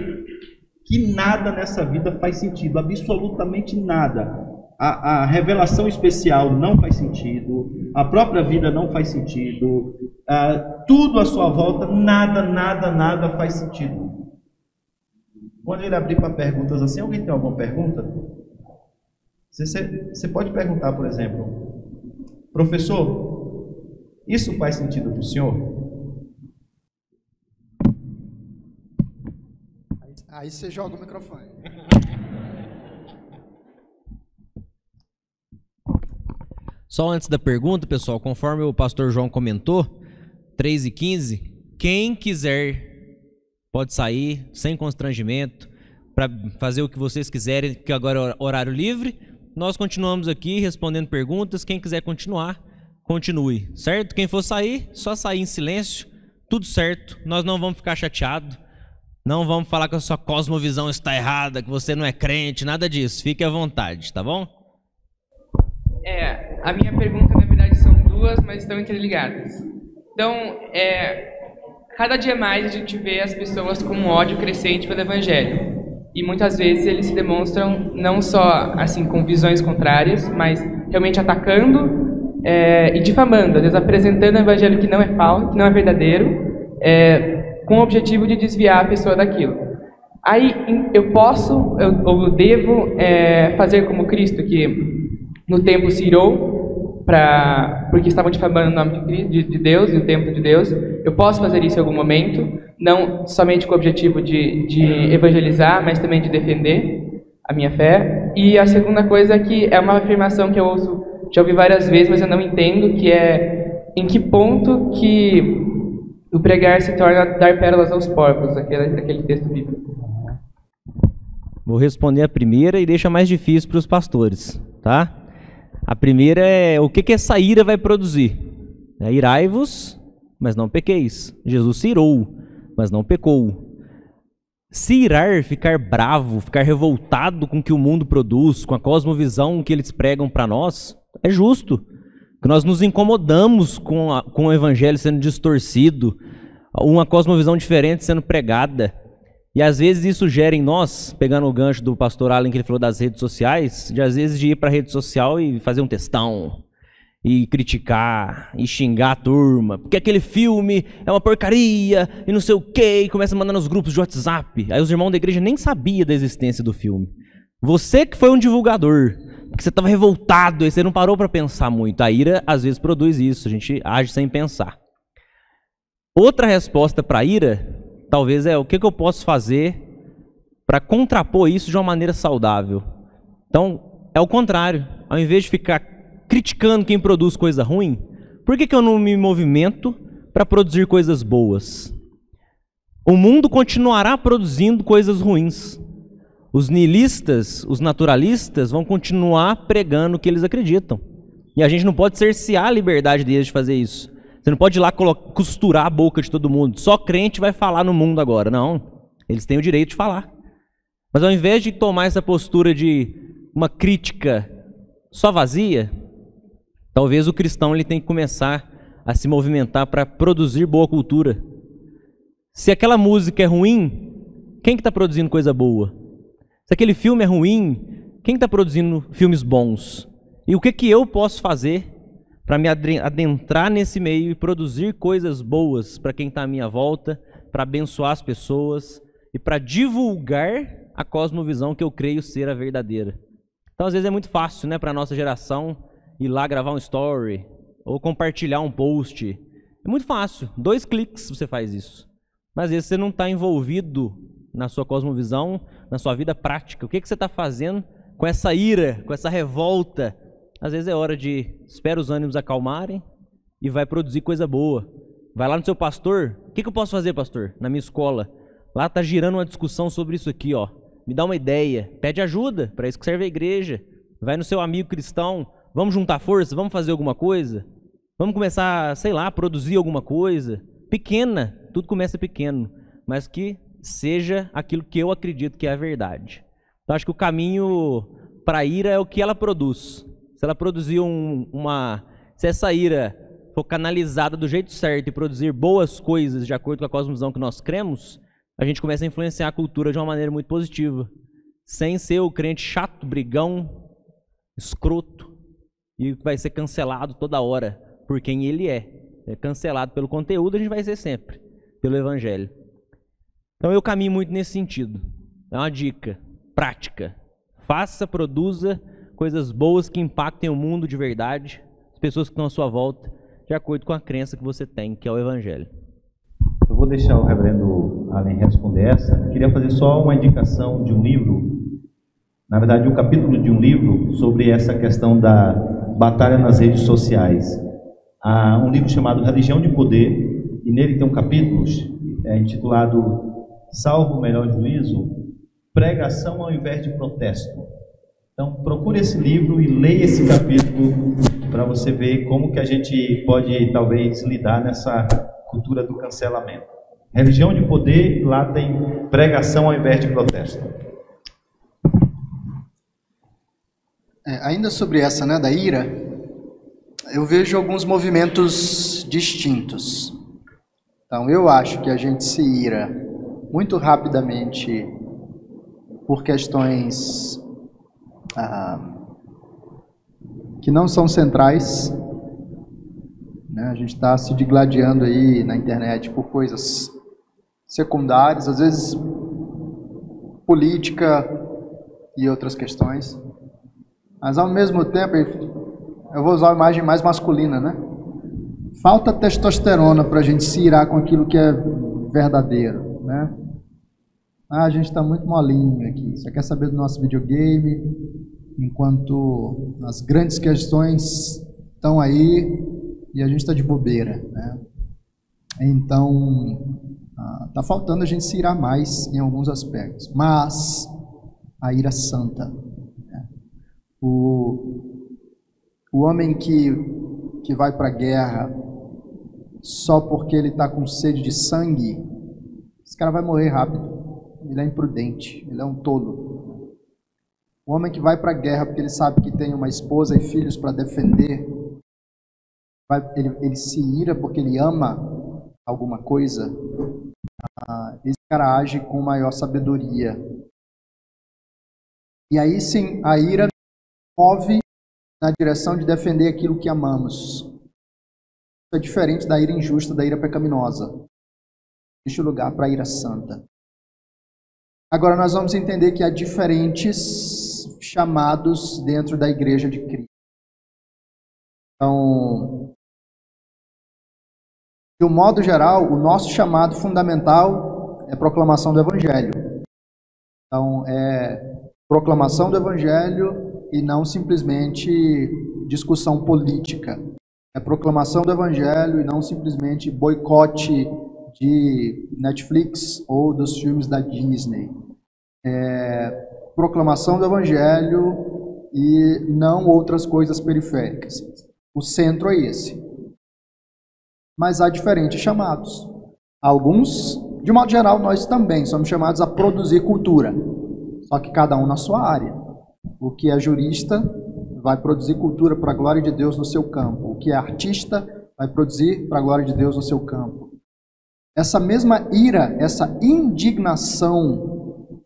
que nada nessa vida faz sentido, absolutamente nada. A revelação especial não faz sentido, a própria vida não faz sentido, tudo à sua volta, nada faz sentido. Quando ele abrir para perguntas assim, alguém tem alguma pergunta? Você pode perguntar, por exemplo, professor, isso faz sentido para o senhor? Aí você joga o microfone. Só antes da pergunta, pessoal, conforme o pastor João comentou, 3h15, quem quiser pode sair sem constrangimento para fazer o que vocês quiserem, que agora é horário livre. Nós continuamos aqui respondendo perguntas. Quem quiser continuar, continue, certo? Quem for sair, só sair em silêncio, tudo certo. Nós não vamos ficar chateados, não vamos falar que a sua cosmovisão está errada, que você não é crente, nada disso. Fique à vontade, tá bom? A minha pergunta, na verdade, são duas, mas estão interligadas. Então, cada dia mais a gente vê as pessoas com um ódio crescente pelo Evangelho. E muitas vezes eles se demonstram não só assim com visões contrárias, mas realmente atacando e difamando, às vezes apresentando o Evangelho que não é falso, que não é verdadeiro, com o objetivo de desviar a pessoa daquilo. Aí eu devo fazer como Cristo, que no templo se irou, porque estavam difamando o nome de Deus e o templo de Deus. Eu posso fazer isso em algum momento, não somente com o objetivo de evangelizar, mas também de defender a minha fé. E a segunda coisa que é uma afirmação que eu já ouvi várias vezes, mas eu não entendo, que é em que ponto que o pregar se torna dar pérolas aos porcos, daquele texto bíblico. Vou responder a primeira e deixa mais difícil para os pastores, tá? A primeira é o que essa ira vai produzir. Irai-vos, mas não pequeis. Jesus se irou, mas não pecou. Se irar, ficar bravo, ficar revoltado com o que o mundo produz, com a cosmovisão que eles pregam para nós, é justo. Porque nós nos incomodamos com o evangelho sendo distorcido, uma cosmovisão diferente sendo pregada. E às vezes isso gera em nós, pegando o gancho do pastor Allen que ele falou das redes sociais, às vezes de ir para a rede social e fazer um textão, e criticar, e xingar a turma, porque aquele filme é uma porcaria, e não sei o quê, e começa a mandar nos grupos de WhatsApp. Aí os irmãos da igreja nem sabiam da existência do filme. Você que foi um divulgador, porque você estava revoltado, e você não parou para pensar muito. A ira às vezes produz isso, a gente age sem pensar. Outra resposta para a ira, talvez o que eu posso fazer para contrapor isso de uma maneira saudável. Então, é o contrário. Ao invés de ficar criticando quem produz coisa ruim, por que eu não me movimento para produzir coisas boas? O mundo continuará produzindo coisas ruins. Os niilistas, os naturalistas vão continuar pregando o que eles acreditam. E a gente não pode cercear a liberdade deles de fazer isso. Você não pode ir lá costurar a boca de todo mundo. Só crente vai falar no mundo agora. Não, eles têm o direito de falar. Mas ao invés de tomar essa postura de uma crítica só vazia, talvez o cristão ele tenha que começar a se movimentar para produzir boa cultura. Se aquela música é ruim, quem que está produzindo coisa boa? Se aquele filme é ruim, quem está produzindo filmes bons? E o que eu posso fazer para me adentrar nesse meio e produzir coisas boas para quem está à minha volta, para abençoar as pessoas e para divulgar a cosmovisão que eu creio ser a verdadeira. Então, às vezes é muito fácil, né, para a nossa geração ir lá gravar um story ou compartilhar um post. É muito fácil, 2 cliques você faz isso. Mas às vezes você não está envolvido na sua cosmovisão, na sua vida prática. O que você está fazendo com essa ira, com essa revolta? Às vezes é hora de esperar os ânimos acalmarem e vai produzir coisa boa. Vai lá no seu pastor. O que eu posso fazer, pastor? Na minha escola. Lá está girando uma discussão sobre isso aqui, ó. Me dá uma ideia. Pede ajuda. Para isso que serve a igreja. Vai no seu amigo cristão. Vamos juntar força? Vamos fazer alguma coisa? Vamos começar, sei lá, a produzir alguma coisa? Pequena. Tudo começa pequeno. Mas que seja aquilo que eu acredito que é a verdade. Então acho que o caminho para a ira é o que ela produz. Se ela produzir se essa ira for canalizada do jeito certo e produzir boas coisas de acordo com a cosmovisão que nós cremos, a gente começa a influenciar a cultura de uma maneira muito positiva, sem ser o crente chato, brigão, escroto, e vai ser cancelado toda hora por quem ele é. É cancelado pelo conteúdo, a gente vai ser sempre, pelo evangelho. Então eu caminho muito nesse sentido. É uma dica prática. Faça, produza coisas boas que impactem o mundo de verdade, as pessoas que estão à sua volta, de acordo com a crença que você tem, que é o Evangelho. Eu vou deixar o reverendo Allen responder essa. Eu queria fazer só uma indicação de um livro, na verdade um capítulo de um livro sobre essa questão da batalha nas redes sociais. Há um livro chamado Religião de Poder, e nele tem um capítulo intitulado Salvo o Melhor Juízo, Pregação ao invés de protesto. Então procure esse livro e leia esse capítulo para você ver como que a gente pode talvez lidar nessa cultura do cancelamento. Religião de Poder, lá tem pregação ao invés de protesto. Ainda sobre essa, né, da ira, eu vejo alguns movimentos distintos. Então, eu acho que a gente se ira muito rapidamente por questões que não são centrais, né? A gente está se digladiando aí na internet por coisas secundárias, às vezes política e outras questões. Mas ao mesmo tempo, eu vou usar a imagem mais masculina, né? Falta testosterona para a gente se irar com aquilo que é verdadeiro, né? A gente está muito molinho aqui. Você quer saber do nosso videogame, enquanto as grandes questões estão aí e a gente está de bobeira, né? Então, está faltando a gente se irar mais em alguns aspectos. Mas a ira santa, né? O homem que vai para a guerra só porque ele está com sede de sangue, esse cara vai morrer rápido. Ele é imprudente, ele é um tolo. O homem que vai para a guerra porque ele sabe que tem uma esposa e filhos para defender, ele se ira porque ele ama alguma coisa, esse cara age com maior sabedoria. E aí sim, a ira move na direção de defender aquilo que amamos. Isso é diferente da ira injusta, da ira pecaminosa. Deixa o lugar para a ira santa. Agora nós vamos entender que há diferentes chamados dentro da igreja de Cristo. Então, de um modo geral, o nosso chamado fundamental é proclamação do Evangelho. Então, é proclamação do Evangelho e não simplesmente discussão política. É proclamação do Evangelho e não simplesmente boicote de Netflix ou dos filmes da Disney. Proclamação do Evangelho e não outras coisas periféricas. O centro é esse. Mas há diferentes chamados. Alguns, de modo geral, nós também somos chamados a produzir cultura. Só que cada um na sua área. O que é jurista vai produzir cultura para a glória de Deus no seu campo. O que é artista vai produzir para a glória de Deus no seu campo. Essa mesma ira, essa indignação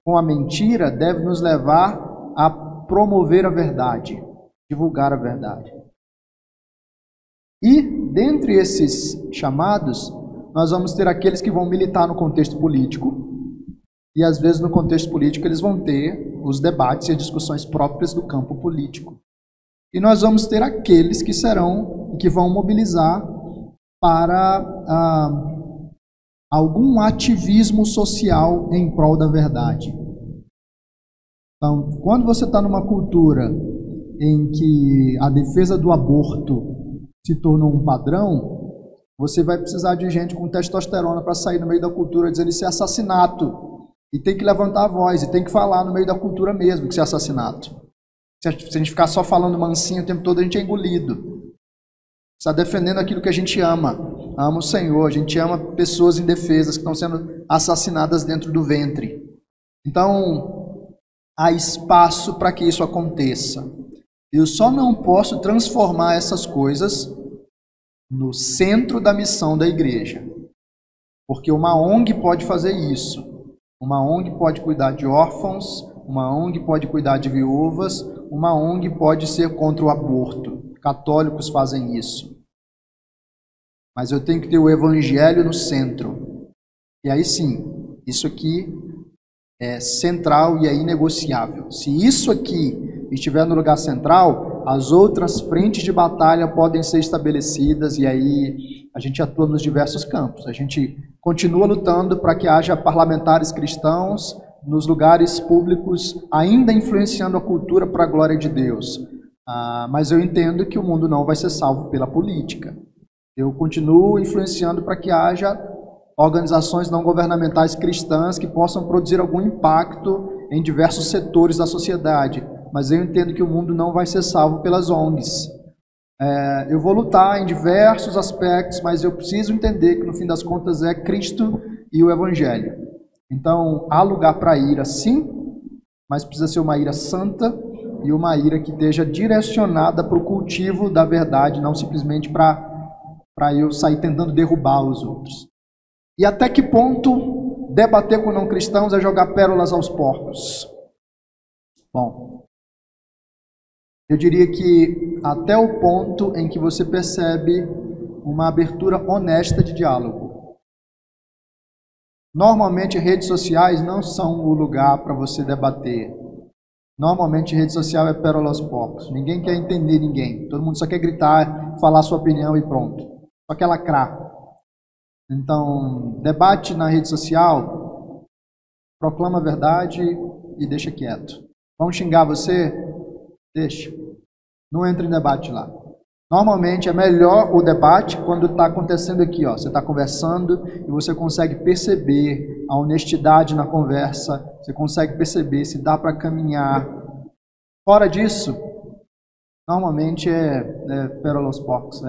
com a mentira deve nos levar a promover a verdade, divulgar a verdade. E, dentre esses chamados, nós vamos ter aqueles que vão militar no contexto político, e às vezes no contexto político eles vão ter os debates e as discussões próprias do campo político. E nós vamos ter aqueles que serão e que vão mobilizar para algum ativismo social em prol da verdade. Então, quando você está numa cultura em que a defesa do aborto se tornou um padrão, você vai precisar de gente com testosterona para sair no meio da cultura dizendo isso é assassinato. E tem que levantar a voz, e tem que falar no meio da cultura mesmo que isso é assassinato. Se a gente ficar só falando mansinho o tempo todo, a gente é engolido. Está defendendo aquilo que a gente ama. Ama o Senhor, a gente ama pessoas indefesas que estão sendo assassinadas dentro do ventre. Então, há espaço para que isso aconteça. Eu só não posso transformar essas coisas no centro da missão da igreja. Porque uma ONG pode fazer isso. Uma ONG pode cuidar de órfãos, uma ONG pode cuidar de viúvas, uma ONG pode ser contra o aborto. Católicos fazem isso. Mas eu tenho que ter o Evangelho no centro. E aí sim, isso aqui central e é inegociável. Se isso aqui estiver no lugar central, as outras frentes de batalha podem ser estabelecidas e aí a gente atua nos diversos campos. A gente continua lutando para que haja parlamentares cristãos nos lugares públicos, ainda influenciando a cultura para a glória de Deus. Mas eu entendo que o mundo não vai ser salvo pela política. Eu continuo influenciando para que haja organizações não governamentais cristãs que possam produzir algum impacto em diversos setores da sociedade. Mas eu entendo que o mundo não vai ser salvo pelas ONGs. Eu vou lutar em diversos aspectos, mas eu preciso entender que no fim das contas é Cristo e o Evangelho. Então, há lugar para ira sim, mas precisa ser uma ira santa e uma ira que esteja direcionada para o cultivo da verdade, não simplesmente para eu sair tentando derrubar os outros. E até que ponto debater com não cristãos é jogar pérolas aos porcos? Bom, eu diria que até o ponto em que você percebe uma abertura honesta de diálogo. Normalmente redes sociais não são o lugar para você debater. Normalmente rede social é pérola aos porcos. Ninguém quer entender ninguém. Todo mundo só quer gritar, falar sua opinião e pronto. Só quer lacrar. Então, debate na rede social, proclama a verdade e deixa quieto. Vão xingar você? Deixa. Não entre em debate lá. Normalmente é melhor o debate quando está acontecendo aqui. Você está conversando e você consegue perceber a honestidade na conversa, você consegue perceber se dá para caminhar. Fora disso, normalmente é pérola aos porcos,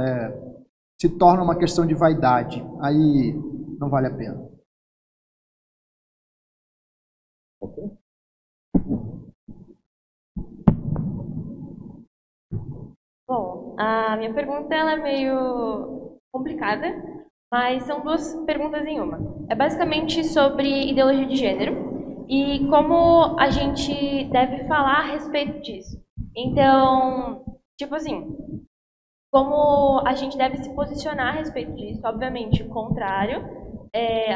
se torna uma questão de vaidade, aí não vale a pena. Bom, a minha pergunta ela é meio complicada, mas são duas perguntas em uma. É basicamente sobre ideologia de gênero e como a gente deve falar a respeito disso. Então, tipo assim, como a gente deve se posicionar a respeito disso, obviamente contrário,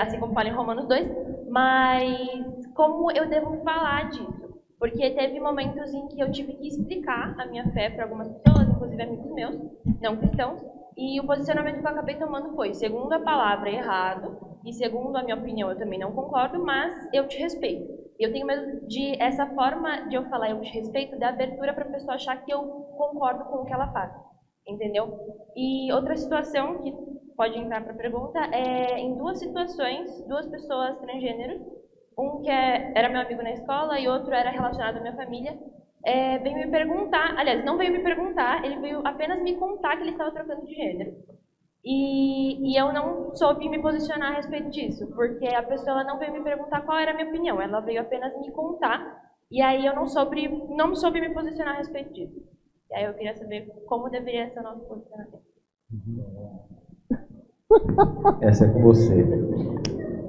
assim como fala em Romanos 2, mas como eu devo falar disso? Porque teve momentos em que eu tive que explicar a minha fé para algumas pessoas, inclusive amigos meus, não cristãos, e o posicionamento que eu acabei tomando foi, segundo a palavra, errado, e segundo a minha opinião, eu também não concordo, mas eu te respeito. Eu tenho medo de essa forma de eu falar eu te respeito, dar abertura para a pessoa achar que eu concordo com o que ela faz. Entendeu? E outra situação que pode entrar para a pergunta é em duas situações, duas pessoas transgêneros, um que era meu amigo na escola e outro era relacionado à minha família, veio me perguntar, aliás, não veio me perguntar, ele veio apenas me contar que ele estava trocando de gênero. E eu não soube me posicionar a respeito disso, porque a pessoa ela não veio me perguntar qual era a minha opinião, ela veio apenas me contar, e aí eu não soube me posicionar a respeito disso. E aí eu queria saber como deveria ser o nosso posicionamento. Essa é com você.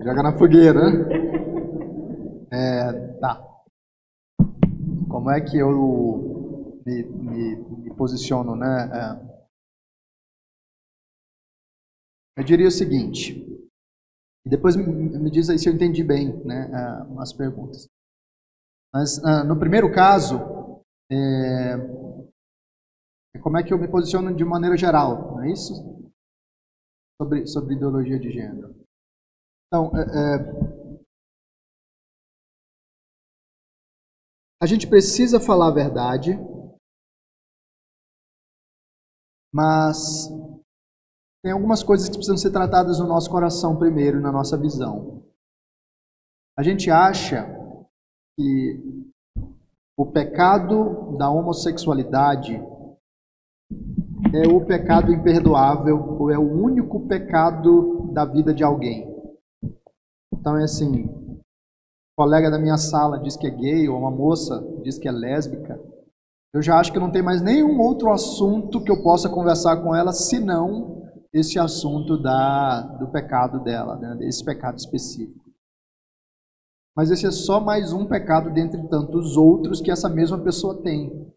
Joga na fogueira, né? Tá. Como é que eu me posiciono, né? Eu diria o seguinte, e depois me diz aí se eu entendi bem, né, as perguntas. Mas no primeiro caso, como é que eu me posiciono de maneira geral, não é isso? Sobre ideologia de gênero. Então, a gente precisa falar a verdade, mas tem algumas coisas que precisam ser tratadas no nosso coração primeiro, na nossa visão. A gente acha que o pecado da homossexualidade é o pecado imperdoável ou é o único pecado da vida de alguém. Então é assim, um colega da minha sala diz que é gay, ou uma moça diz que é lésbica, eu já acho que não tem mais nenhum outro assunto que eu possa conversar com ela, senão esse assunto do pecado dela, né, desse pecado específico. Mas esse é só mais um pecado dentre tantos outros que essa mesma pessoa tem.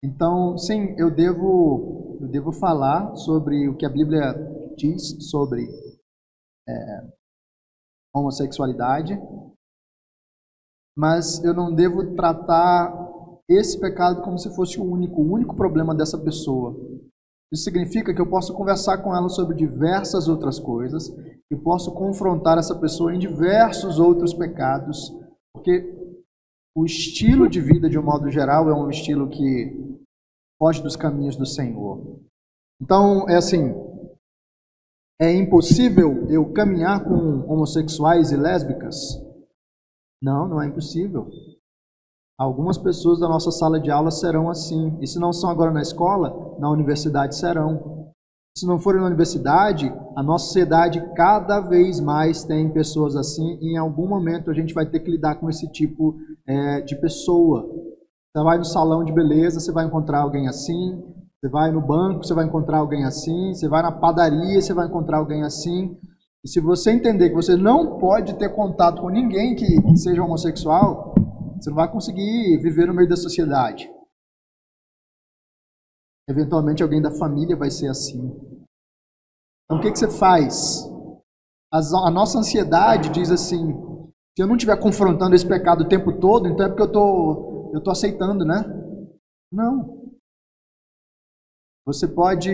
Então, sim, eu devo falar sobre o que a Bíblia diz sobre homossexualidade, mas eu não devo tratar esse pecado como se fosse o único problema dessa pessoa. Isso significa que eu posso conversar com ela sobre diversas outras coisas, eu posso confrontar essa pessoa em diversos outros pecados, porque o estilo de vida, de um modo geral, é um estilo que foge dos caminhos do Senhor. Então, é assim, é impossível eu caminhar com homossexuais e lésbicas? Não, não é impossível. Algumas pessoas da nossa sala de aula serão assim. E se não são agora na escola, na universidade serão. Se não forem na universidade, a nossa sociedade cada vez mais tem pessoas assim. E em algum momento a gente vai ter que lidar com esse tipo de pessoa. Você vai no salão de beleza, você vai encontrar alguém assim. Você vai no banco, você vai encontrar alguém assim. Você vai na padaria, você vai encontrar alguém assim. E se você entender que você não pode ter contato com ninguém que seja homossexual, você não vai conseguir viver no meio da sociedade. Eventualmente alguém da família vai ser assim. Então o que você faz? A nossa ansiedade diz assim, se eu não estiver confrontando esse pecado o tempo todo, então é porque eu tô aceitando, né? Não. Você pode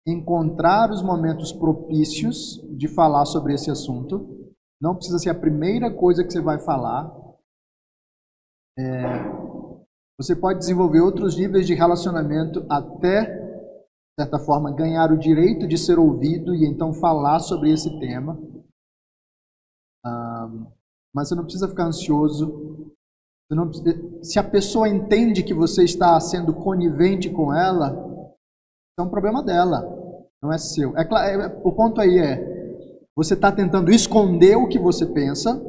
encontrar os momentos propícios de falar sobre esse assunto. Não precisa ser a primeira coisa que você vai falar. Você pode desenvolver outros níveis de relacionamento até, de certa forma, ganhar o direito de ser ouvido e então falar sobre esse tema. Mas você não precisa ficar ansioso. Se a pessoa entende que você está sendo conivente com ela, é um problema dela, não é seu. O ponto aí você está tentando esconder o que você pensa,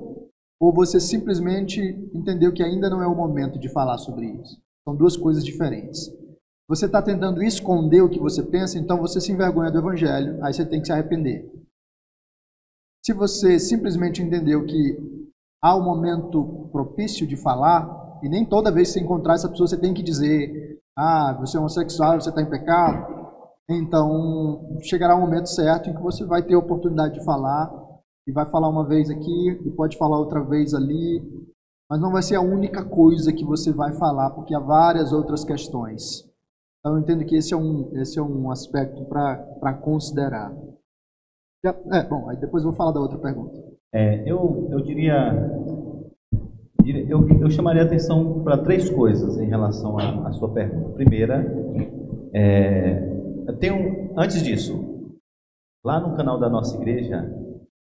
ou você simplesmente entendeu que ainda não é o momento de falar sobre isso. São duas coisas diferentes. Você está tentando esconder o que você pensa, então você se envergonha do Evangelho, aí você tem que se arrepender. Se você simplesmente entendeu que há um momento propício de falar, e nem toda vez que você encontrar essa pessoa você tem que dizer, você é homossexual, você está em pecado, então chegará um momento certo em que você vai ter a oportunidade de falar, e vai falar uma vez aqui, e pode falar outra vez ali, mas não vai ser a única coisa que você vai falar, porque há várias outras questões. Então eu entendo que esse é um aspecto para considerar. Bom, aí depois eu vou falar da outra pergunta. Eu diria, eu chamaria a atenção para três coisas em relação à sua pergunta. Primeira, antes disso, lá no canal da nossa igreja,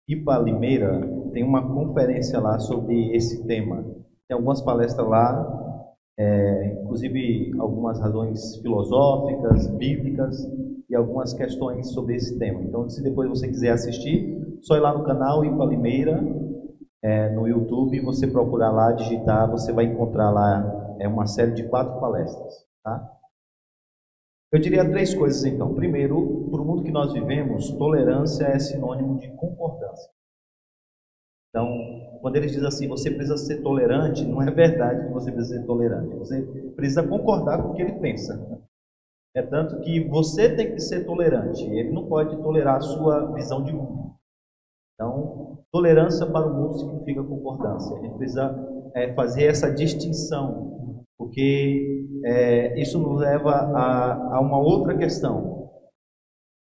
Ipa Limeira, tem uma conferência lá sobre esse tema. Tem algumas palestras lá, inclusive algumas razões filosóficas, bíblicas e algumas questões sobre esse tema. Então, se depois você quiser assistir, só ir lá no canal Ipa Limeira, no YouTube, você procurar lá, digitar, você vai encontrar lá uma série de 4 palestras. Tá? Eu diria três coisas então. Primeiro, para o mundo que nós vivemos, tolerância é sinônimo de concordância. Então, quando eles dizem assim, você precisa ser tolerante, não é verdade que você precisa ser tolerante. Você precisa concordar com o que ele pensa. É tanto que você tem que ser tolerante. Ele não pode tolerar a sua visão de mundo. Então, tolerância para o mundo significa concordância. A gente precisa fazer essa distinção, porque isso nos leva a uma outra questão,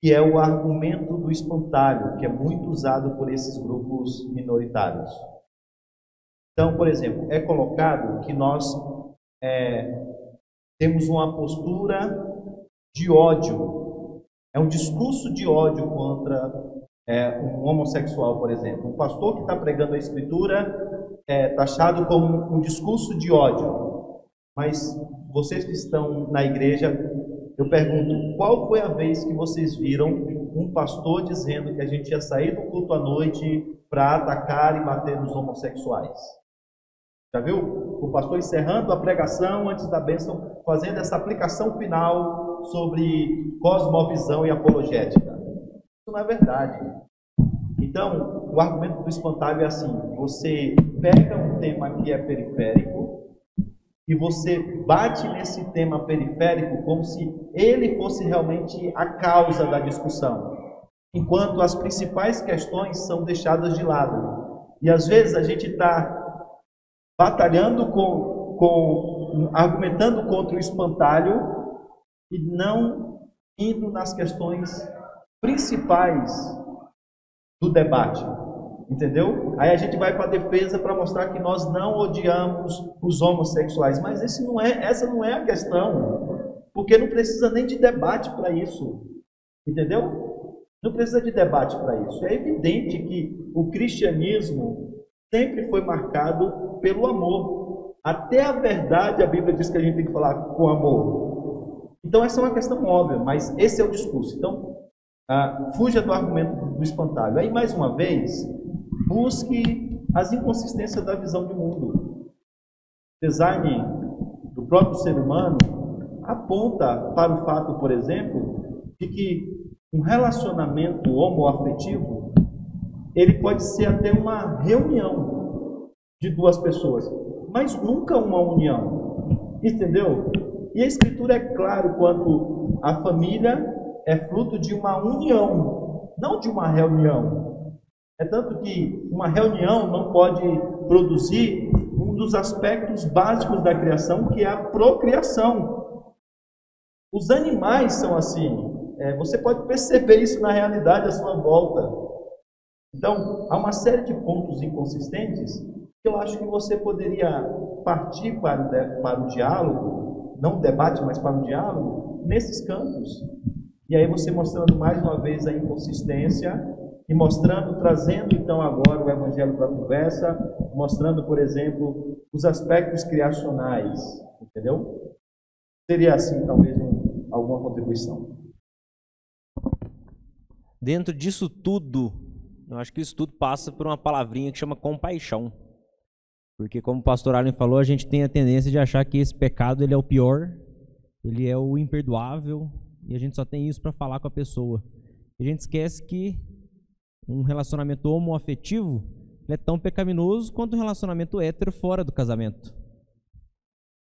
que é o argumento do espantalho, que é muito usado por esses grupos minoritários. Então, por exemplo, é colocado que nós temos uma postura de ódio, é um discurso de ódio contra um homossexual, por exemplo. Um pastor que está pregando a Escritura é taxado como um discurso de ódio. Mas vocês que estão na igreja, eu pergunto, qual foi a vez que vocês viram um pastor dizendo que a gente ia sair do culto à noite para atacar e bater nos homossexuais? Já viu? O pastor encerrando a pregação antes da bênção, fazendo essa aplicação final sobre cosmovisão e apologética. Isso não é verdade. Então, o argumento do espantalho é assim, você pega um tema que é periférico e você bate nesse tema periférico como se ele fosse realmente a causa da discussão, enquanto as principais questões são deixadas de lado. E às vezes a gente está batalhando argumentando contra o espantalho e não indo nas questões principais do debate, entendeu? Aí a gente vai para a defesa para mostrar que nós não odiamos os homossexuais, mas essa não é a questão, porque não precisa nem de debate para isso, entendeu? Não precisa de debate para isso. É evidente que o cristianismo sempre foi marcado pelo amor. Até a verdade, a Bíblia diz que a gente tem que falar com amor. Então essa é uma questão óbvia, mas esse é o discurso. Então, fuja do argumento do espantalho. Aí, mais uma vez, busque as inconsistências da visão de mundo. O design do próprio ser humano aponta para o fato, por exemplo, de que um relacionamento homoafetivo, ele pode ser até uma reunião de duas pessoas, mas nunca uma união, entendeu? E a Escritura é claro quanto a família é fruto de uma união, não de uma reunião. É tanto que uma reunião não pode produzir um dos aspectos básicos da criação, que é a procriação. Os animais são assim. Você pode perceber isso na realidade à sua volta. Então, há uma série de pontos inconsistentes que eu acho que você poderia partir para o diálogo, não o debate, mas para o diálogo, nesses campos. E aí você mostrando mais uma vez a inconsistência e trazendo então agora o Evangelho para a conversa, mostrando, por exemplo, os aspectos criacionais, entendeu? Seria assim, talvez, alguma contribuição. Dentro disso tudo, eu acho que isso tudo passa por uma palavrinha que chama compaixão. Porque, como o pastor Allen falou, a gente tem a tendência de achar que esse pecado ele é o pior, ele é o imperdoável, e a gente só tem isso para falar com a pessoa. E a gente esquece que um relacionamento homoafetivo é tão pecaminoso quanto um relacionamento hétero fora do casamento.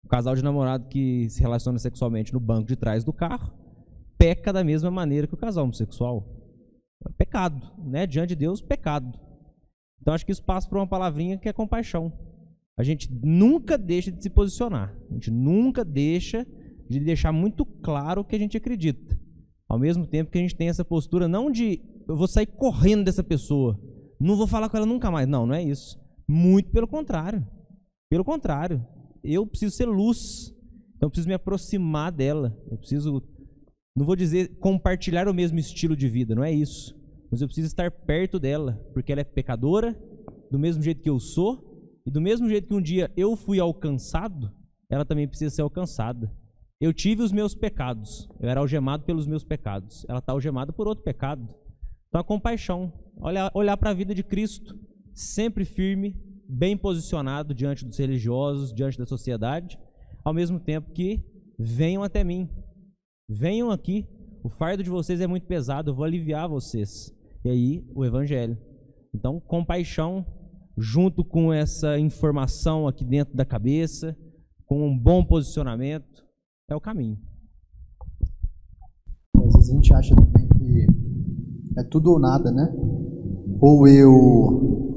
O casal de namorado que se relaciona sexualmente no banco de trás do carro peca da mesma maneira que o casal homossexual. É pecado, né? Diante de Deus, pecado. Então acho que isso passa por uma palavrinha que é compaixão. A gente nunca deixa de se posicionar. A gente nunca deixa de deixar muito claro o que a gente acredita. Ao mesmo tempo que a gente tem essa postura não de eu vou sair correndo dessa pessoa, não vou falar com ela nunca mais. Não, não é isso. Muito pelo contrário. Pelo contrário. Eu preciso ser luz. Então eu preciso me aproximar dela. Eu preciso, não vou dizer compartilhar o mesmo estilo de vida, não é isso. Mas eu preciso estar perto dela, porque ela é pecadora, do mesmo jeito que eu sou, e do mesmo jeito que um dia eu fui alcançado, ela também precisa ser alcançada. Eu tive os meus pecados, eu era algemado pelos meus pecados, ela está algemada por outro pecado. Então a compaixão, olhar para a vida de Cristo, sempre firme, bem posicionado diante dos religiosos, diante da sociedade, ao mesmo tempo que venham até mim, venham aqui, o fardo de vocês é muito pesado, eu vou aliviar vocês. E aí o Evangelho. Então compaixão, junto com essa informação aqui dentro da cabeça, com um bom posicionamento, é o caminho. Às vezes a gente acha também que é tudo ou nada, né? Ou eu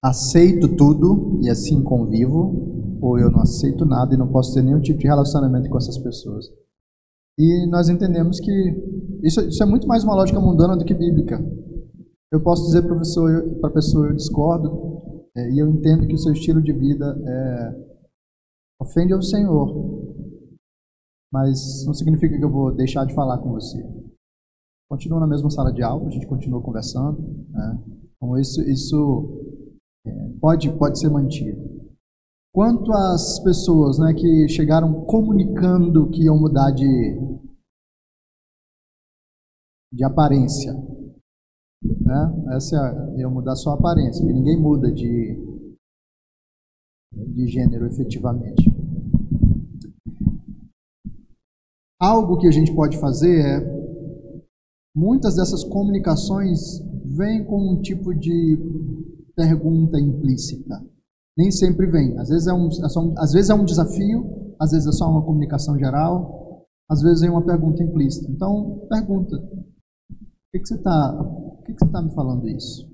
aceito tudo e assim convivo, ou eu não aceito nada e não posso ter nenhum tipo de relacionamento com essas pessoas. E nós entendemos que isso é muito mais uma lógica mundana do que bíblica. Eu posso dizer para a pessoa, eu discordo, e eu entendo que o seu estilo de vida ofende ao Senhor, mas não significa que eu vou deixar de falar com você. Continua na mesma sala de aula, a gente continua conversando, né? Então isso pode ser mantido. Quanto às pessoas, né, que chegaram comunicando que iam mudar de aparência, né? Iam mudar só a aparência, porque ninguém muda de gênero efetivamente. Algo que a gente pode fazer muitas dessas comunicações vêm com um tipo de pergunta implícita. Nem sempre vem. Às vezes é um desafio, às vezes é só uma comunicação geral, às vezes é uma pergunta implícita. Então, pergunta. Por que você está me falando isso?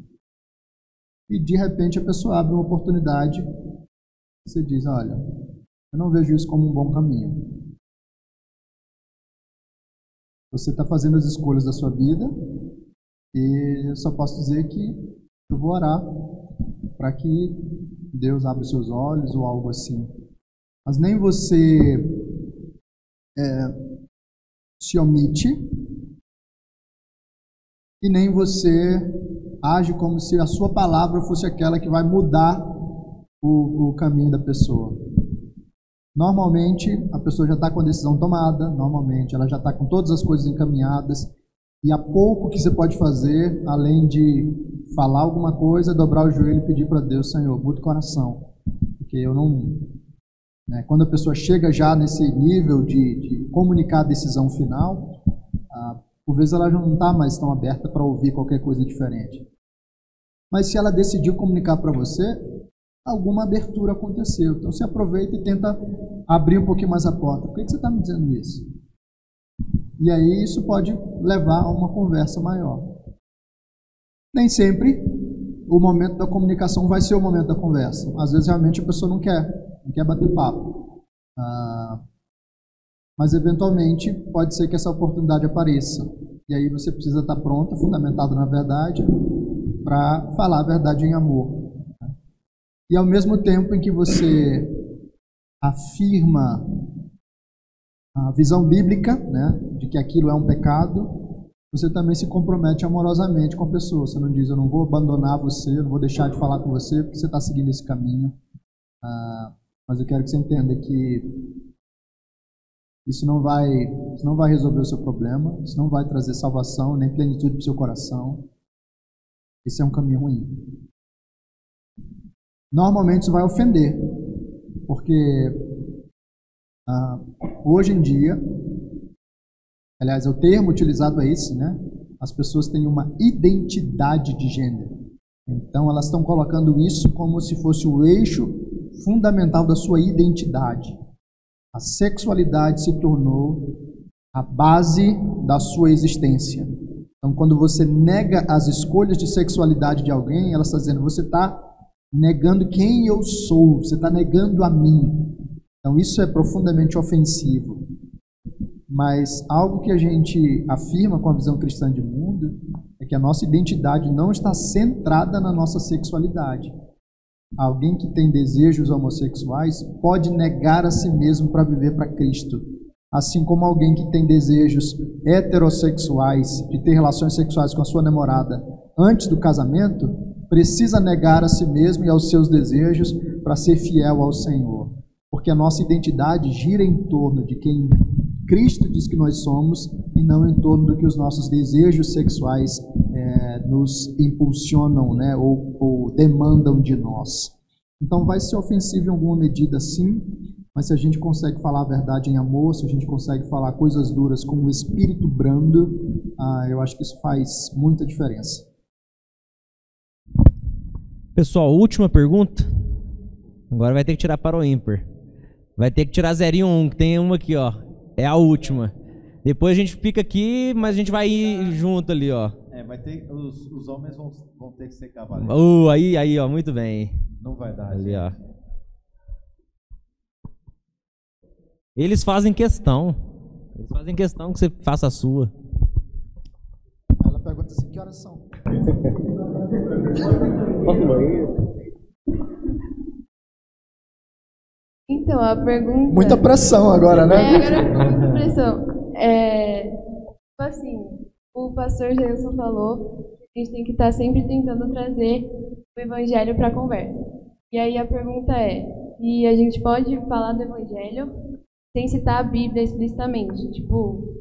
e de repente a pessoa abre uma oportunidade, você diz, olha, eu não vejo isso como um bom caminho. Você está fazendo as escolhas da sua vida e eu só posso dizer que eu vou orar para que Deus abra os seus olhos ou algo assim. Mas nem você se omite e nem você age como se a sua palavra fosse aquela que vai mudar o caminho da pessoa. Normalmente, a pessoa já está com a decisão tomada, normalmente ela já está com todas as coisas encaminhadas, e há pouco que você pode fazer, além de falar alguma coisa, dobrar o joelho e pedir para Deus, Senhor, muda o coração. Porque eu não... Né, quando a pessoa chega já nesse nível de comunicar a decisão final, por vezes ela já não está mais tão aberta para ouvir qualquer coisa diferente. Mas se ela decidiu comunicar para você, alguma abertura aconteceu. Então você aproveita e tenta abrir um pouquinho mais a porta. Por que você está me dizendo isso? E aí isso pode levar a uma conversa maior. Nem sempre o momento da comunicação vai ser o momento da conversa. Às vezes realmente a pessoa não quer bater papo. Mas eventualmente pode ser que essa oportunidade apareça. E aí você precisa estar pronto, fundamentado na verdade, para falar a verdade em amor. E ao mesmo tempo em que você afirma a visão bíblica, né, de que aquilo é um pecado, você também se compromete amorosamente com a pessoa. Você não diz, eu não vou abandonar você, eu não vou deixar de falar com você porque você está seguindo esse caminho. Mas eu quero que você entenda que isso não vai resolver o seu problema, isso não vai trazer salvação nem plenitude para o seu coração. Esse é um caminho ruim. Normalmente isso vai ofender, porque hoje em dia, aliás, o termo utilizado é esse, né? As pessoas têm uma identidade de gênero. Então elas estão colocando isso como se fosse o eixo fundamental da sua identidade. A sexualidade se tornou a base da sua existência. Então quando você nega as escolhas de sexualidade de alguém, ela está dizendo, você está negando quem eu sou, você está negando a mim. Então isso é profundamente ofensivo. Mas algo que a gente afirma com a visão cristã de mundo é que a nossa identidade não está centrada na nossa sexualidade. Alguém que tem desejos homossexuais pode negar a si mesmo para viver para Cristo. Assim como alguém que tem desejos heterossexuais, de ter relações sexuais com a sua namorada antes do casamento, precisa negar a si mesmo e aos seus desejos para ser fiel ao Senhor. Porque a nossa identidade gira em torno de quem Cristo diz que nós somos e não em torno do que os nossos desejos sexuais nos impulsionam, né, ou demandam de nós. Então vai ser ofensivo em alguma medida sim, mas se a gente consegue falar a verdade em amor, se a gente consegue falar coisas duras com um espírito brando, eu acho que isso faz muita diferença. Pessoal, última pergunta. Agora vai ter que tirar para o ímpar. Vai ter que tirar 0 e 1, que tem uma aqui, ó. É a última. Depois a gente fica aqui, mas a gente vai ir junto ali, ó. Vai ter, os homens vão ter que ser cavaleiros. Aí, ó, muito bem. Não vai dar. Ali, ó. Eles fazem questão. Eles fazem questão que você faça a sua. Ela pergunta assim, que horas são? Então, a pergunta... Muita pressão agora, né? Agora muita pressão. Tipo assim, o pastor Jailson falou que a gente tem que estar sempre tentando trazer o evangelho para a conversa. E aí a pergunta é, e a gente pode falar do evangelho sem citar a Bíblia explicitamente? Tipo,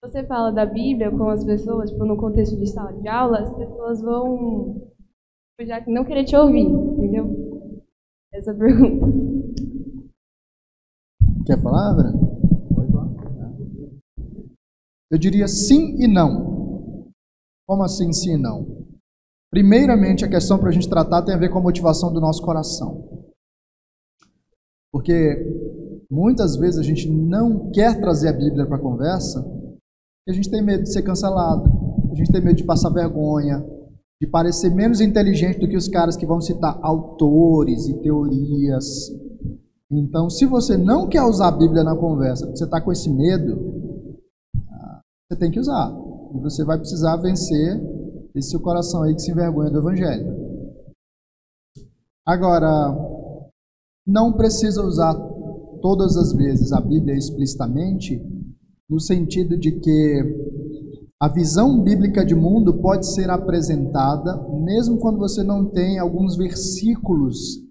você fala da Bíblia com as pessoas, tipo, no contexto de sala de aula, as pessoas vão já não querer te ouvir, entendeu? Essa pergunta. Quer falar, Vera? Pode falar. Eu diria sim e não. Como assim sim e não? Primeiramente, a questão para a gente tratar tem a ver com a motivação do nosso coração. Porque muitas vezes a gente não quer trazer a Bíblia para a conversa porque a gente tem medo de ser cancelado, a gente tem medo de passar vergonha, de parecer menos inteligente do que os caras que vão citar autores e teorias. Então, se você não quer usar a Bíblia na conversa, porque você está com esse medo, você tem que usar. E você vai precisar vencer esse seu coração aí que se envergonha do Evangelho. Agora, não precisa usar todas as vezes a Bíblia explicitamente, no sentido de que a visão bíblica de mundo pode ser apresentada, mesmo quando você não tem alguns versículos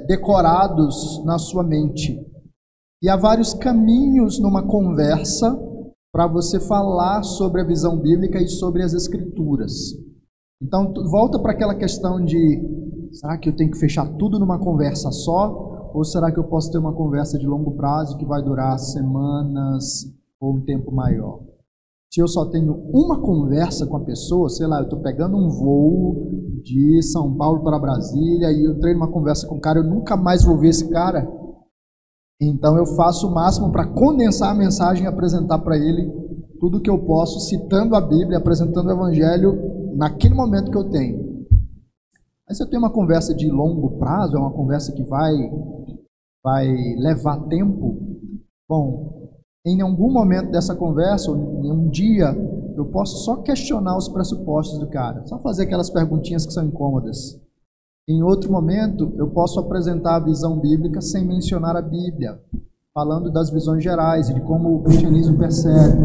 decorados na sua mente. E há vários caminhos numa conversa para você falar sobre a visão bíblica e sobre as Escrituras. Então, volta para aquela questão de, será que eu tenho que fechar tudo numa conversa só? Ou será que eu posso ter uma conversa de longo prazo que vai durar semanas ou um tempo maior? Se eu só tenho uma conversa com a pessoa, sei lá, eu estou pegando um voo de São Paulo para Brasília e eu treino uma conversa com o cara, eu nunca mais vou ver esse cara. Então eu faço o máximo para condensar a mensagem e apresentar para ele tudo que eu posso, citando a Bíblia, apresentando o Evangelho naquele momento que eu tenho. Mas se eu tenho uma conversa de longo prazo, é uma conversa que vai levar tempo, bom, em algum momento dessa conversa, ou em um dia, eu posso só questionar os pressupostos do cara, só fazer aquelas perguntinhas que são incômodas. Em outro momento, eu posso apresentar a visão bíblica sem mencionar a Bíblia, falando das visões gerais e de como o cristianismo percebe.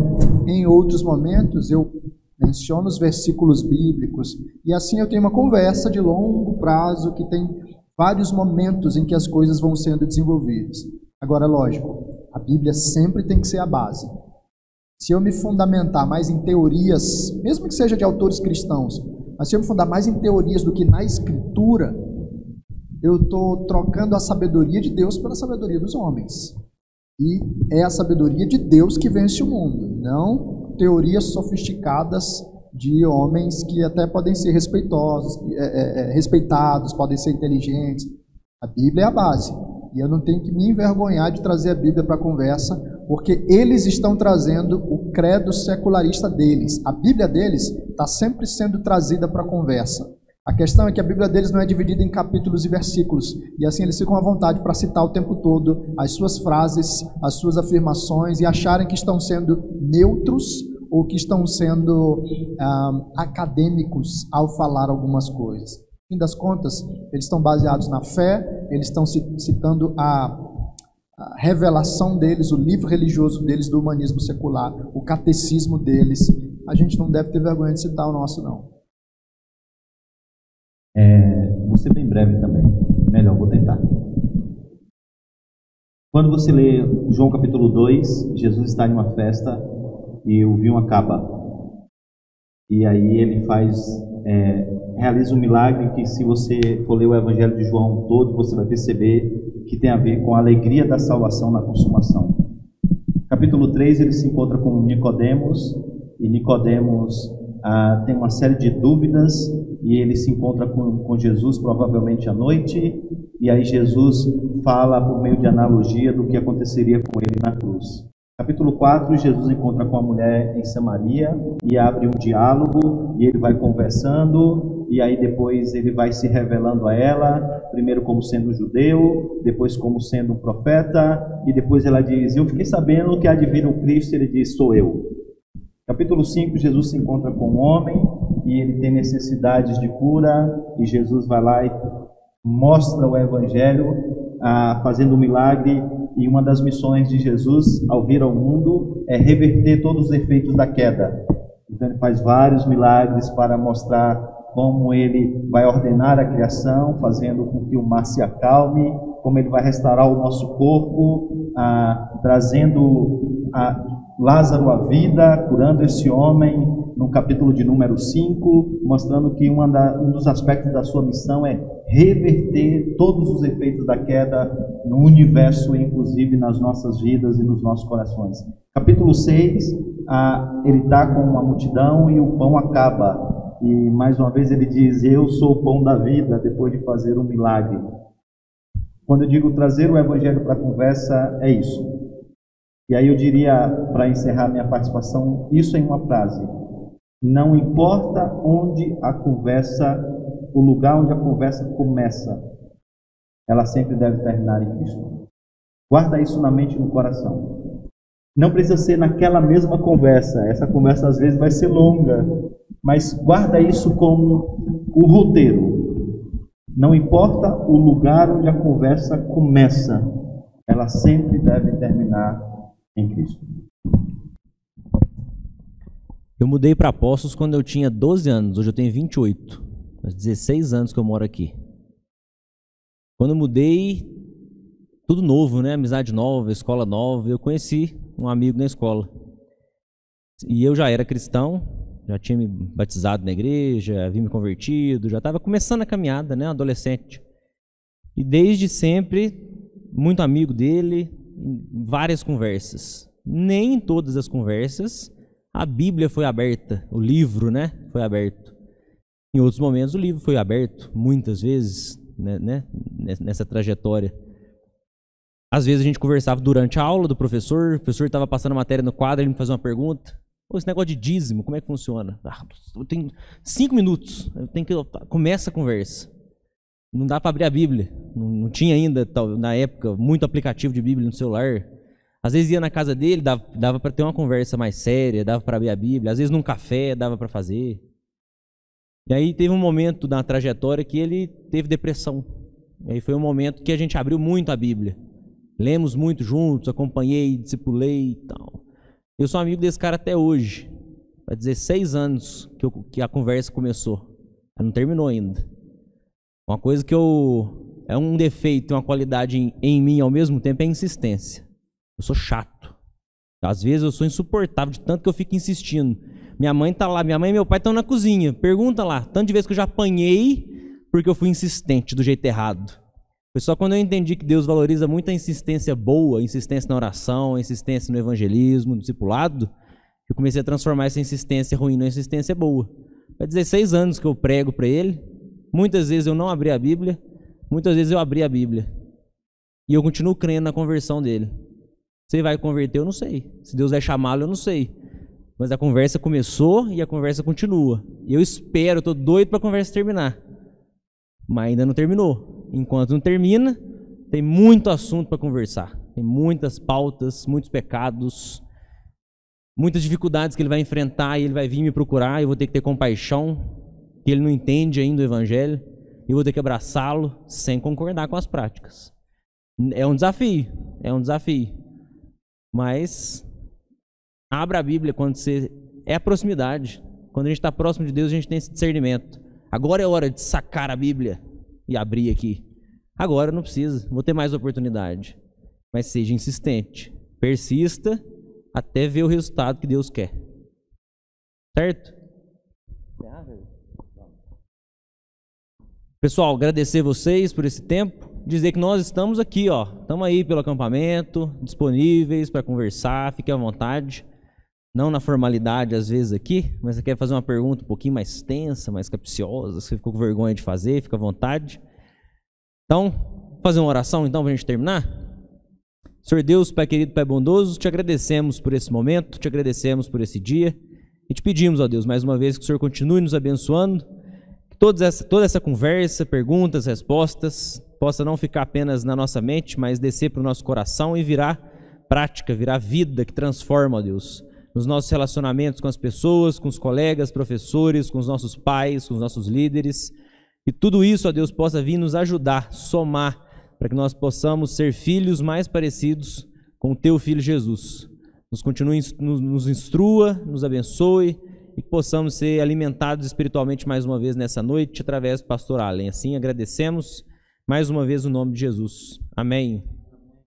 Em outros momentos, eu menciono os versículos bíblicos, e assim eu tenho uma conversa de longo prazo que tem vários momentos em que as coisas vão sendo desenvolvidas. Agora, lógico, a Bíblia sempre tem que ser a base. Se eu me fundamentar mais em teorias, mesmo que seja de autores cristãos, mas se eu me fundar mais em teorias do que na Escritura, eu estou trocando a sabedoria de Deus pela sabedoria dos homens. E é a sabedoria de Deus que vence o mundo, não teorias sofisticadas de homens que até podem ser respeitosos, respeitados, podem ser inteligentes. A Bíblia é a base. E eu não tenho que me envergonhar de trazer a Bíblia para a conversa, porque eles estão trazendo o credo secularista deles. A Bíblia deles está sempre sendo trazida para a conversa. A questão é que a Bíblia deles não é dividida em capítulos e versículos, e assim eles ficam à vontade para citar o tempo todo as suas frases, as suas afirmações, e acharem que estão sendo neutros ou que estão sendo acadêmicos ao falar algumas coisas. No fim das contas, eles estão baseados na fé, eles estão citando a revelação deles, o livro religioso deles do humanismo secular, o catecismo deles. A gente não deve ter vergonha de citar o nosso, não. Vou ser bem breve também. Melhor, vou tentar. Quando você lê João capítulo 2, Jesus está em uma festa e o vinho acaba. E aí ele realiza um milagre que, se você for ler o Evangelho de João todo, você vai perceber que tem a ver com a alegria da salvação na consumação. Capítulo 3, ele se encontra com Nicodemos, e Nicodemos tem uma série de dúvidas, e ele se encontra com Jesus, provavelmente à noite, e aí Jesus fala por meio de analogia do que aconteceria com ele na cruz. Capítulo 4, Jesus encontra com a mulher em Samaria e abre um diálogo, e ele vai conversando, e aí depois ele vai se revelando a ela, primeiro como sendo judeu, depois como sendo um profeta, e depois ela diz: eu fiquei sabendo que há de vir um Cristo, ele diz: sou eu. Capítulo 5, Jesus se encontra com um homem, e ele tem necessidades de cura, e Jesus vai lá e mostra o Evangelho, fazendo um milagre. E uma das missões de Jesus ao vir ao mundo é reverter todos os efeitos da queda. Então ele faz vários milagres para mostrar como ele vai ordenar a criação, fazendo com que o mar se acalme, como ele vai restaurar o nosso corpo, trazendo Lázaro à vida, curando esse homem, no capítulo de número 5, mostrando que um dos aspectos da sua missão é reverter todos os efeitos da queda no universo, inclusive nas nossas vidas e nos nossos corações. Capítulo 6, ele está com uma multidão e o pão acaba. E mais uma vez ele diz: eu sou o pão da vida, depois de fazer um milagre. Quando eu digo trazer o Evangelho para a conversa, é isso. E aí eu diria, para encerrar minha participação, isso em uma frase: Não importa onde a conversa, o lugar onde a conversa começa, ela sempre deve terminar em Cristo. Guarda isso na mente e no coração. Não precisa ser naquela mesma conversa. Essa conversa às vezes vai ser longa, mas guarda isso como o roteiro. Não importa o lugar onde a conversa começa, ela sempre deve terminar em Cristo. Eu mudei para Poços quando eu tinha 12 anos, hoje eu tenho 28. Faz 16 anos que eu moro aqui. Quando eu mudei, tudo novo, né? Amizade nova, escola nova. Eu conheci um amigo na escola. E eu já era cristão, já tinha me batizado na igreja, havia me convertido, já estava começando a caminhada, né? Adolescente. E desde sempre, muito amigo dele, várias conversas. Nem em todas as conversas a Bíblia foi aberta, o livro, né? Foi aberto. Em outros momentos o livro foi aberto, muitas vezes, né? Nessa trajetória. Às vezes a gente conversava durante a aula do professor, o professor estava passando a matéria no quadro, ele me fazia uma pergunta. Esse negócio de dízimo, como é que funciona? Eu tenho 5 minutos, começa a conversa. Não dá para abrir a Bíblia. Não tinha ainda, na época, muito aplicativo de Bíblia no celular. Às vezes ia na casa dele, dava para ter uma conversa mais séria, dava para abrir a Bíblia. Às vezes num café dava para fazer. E aí teve um momento na trajetória que ele teve depressão. E aí foi um momento que a gente abriu muito a Bíblia. Lemos muito juntos, acompanhei, discipulei e tal. Eu sou amigo desse cara até hoje. Faz 16 anos que a conversa começou. Ela não terminou ainda. Uma coisa que é um defeito e uma qualidade em mim ao mesmo tempo é a insistência. Eu sou chato. Às vezes eu sou insuportável de tanto que eu fico insistindo. Minha mãe tá lá, minha mãe e meu pai estão na cozinha. Pergunta lá, tanto de vezes que eu já apanhei porque eu fui insistente do jeito errado. Foi só quando eu entendi que Deus valoriza muito a insistência boa, a insistência na oração, a insistência no evangelismo, no discipulado, que eu comecei a transformar essa insistência ruim na insistência boa. Faz 16 anos que eu prego para ele. Muitas vezes eu não abri a Bíblia, muitas vezes eu abri a Bíblia. E eu continuo crendo na conversão dele. Se ele vai converter, eu não sei. Se Deus vai chamá-lo, eu não sei. Mas a conversa começou e a conversa continua. Eu espero, eu estou doido para a conversa terminar. Mas ainda não terminou. Enquanto não termina, tem muito assunto para conversar. Tem muitas pautas, muitos pecados, muitas dificuldades que ele vai enfrentar e ele vai vir me procurar. Eu vou ter que ter compaixão, que ele não entende ainda o Evangelho. Eu vou ter que abraçá-lo sem concordar com as práticas. É um desafio, Mas abra a Bíblia quando você... É a proximidade. Quando a gente está próximo de Deus, a gente tem esse discernimento. Agora é hora de sacar a Bíblia e abrir aqui. Agora não precisa, vou ter mais oportunidade. Mas seja insistente. Persista até ver o resultado que Deus quer. Certo? Pessoal, agradecer vocês por esse tempo. Dizer que nós estamos aqui, ó. Estamos aí pelo acampamento, disponíveis para conversar. Fique à vontade. Não na formalidade, às vezes, aqui, mas você quer fazer uma pergunta um pouquinho mais tensa, mais capciosa, você ficou com vergonha de fazer, fica à vontade. Então, vou fazer uma oração, então, para a gente terminar? Senhor Deus, Pai querido, Pai bondoso, te agradecemos por esse momento, te agradecemos por esse dia, e te pedimos, ó Deus, mais uma vez, que o Senhor continue nos abençoando, que toda essa conversa, perguntas, respostas, possa não ficar apenas na nossa mente, mas descer para o nosso coração e virar prática, virar vida que transforma, ó Deus, nos nossos relacionamentos com as pessoas, com os colegas, professores, com os nossos pais, com os nossos líderes. E tudo isso, ó Deus, possa vir nos ajudar, somar, para que nós possamos ser filhos mais parecidos com o Teu Filho Jesus. Nos instrua, nos abençoe e que possamos ser alimentados espiritualmente mais uma vez nessa noite através do pastor Allen. Assim agradecemos mais uma vez o nome de Jesus. Amém.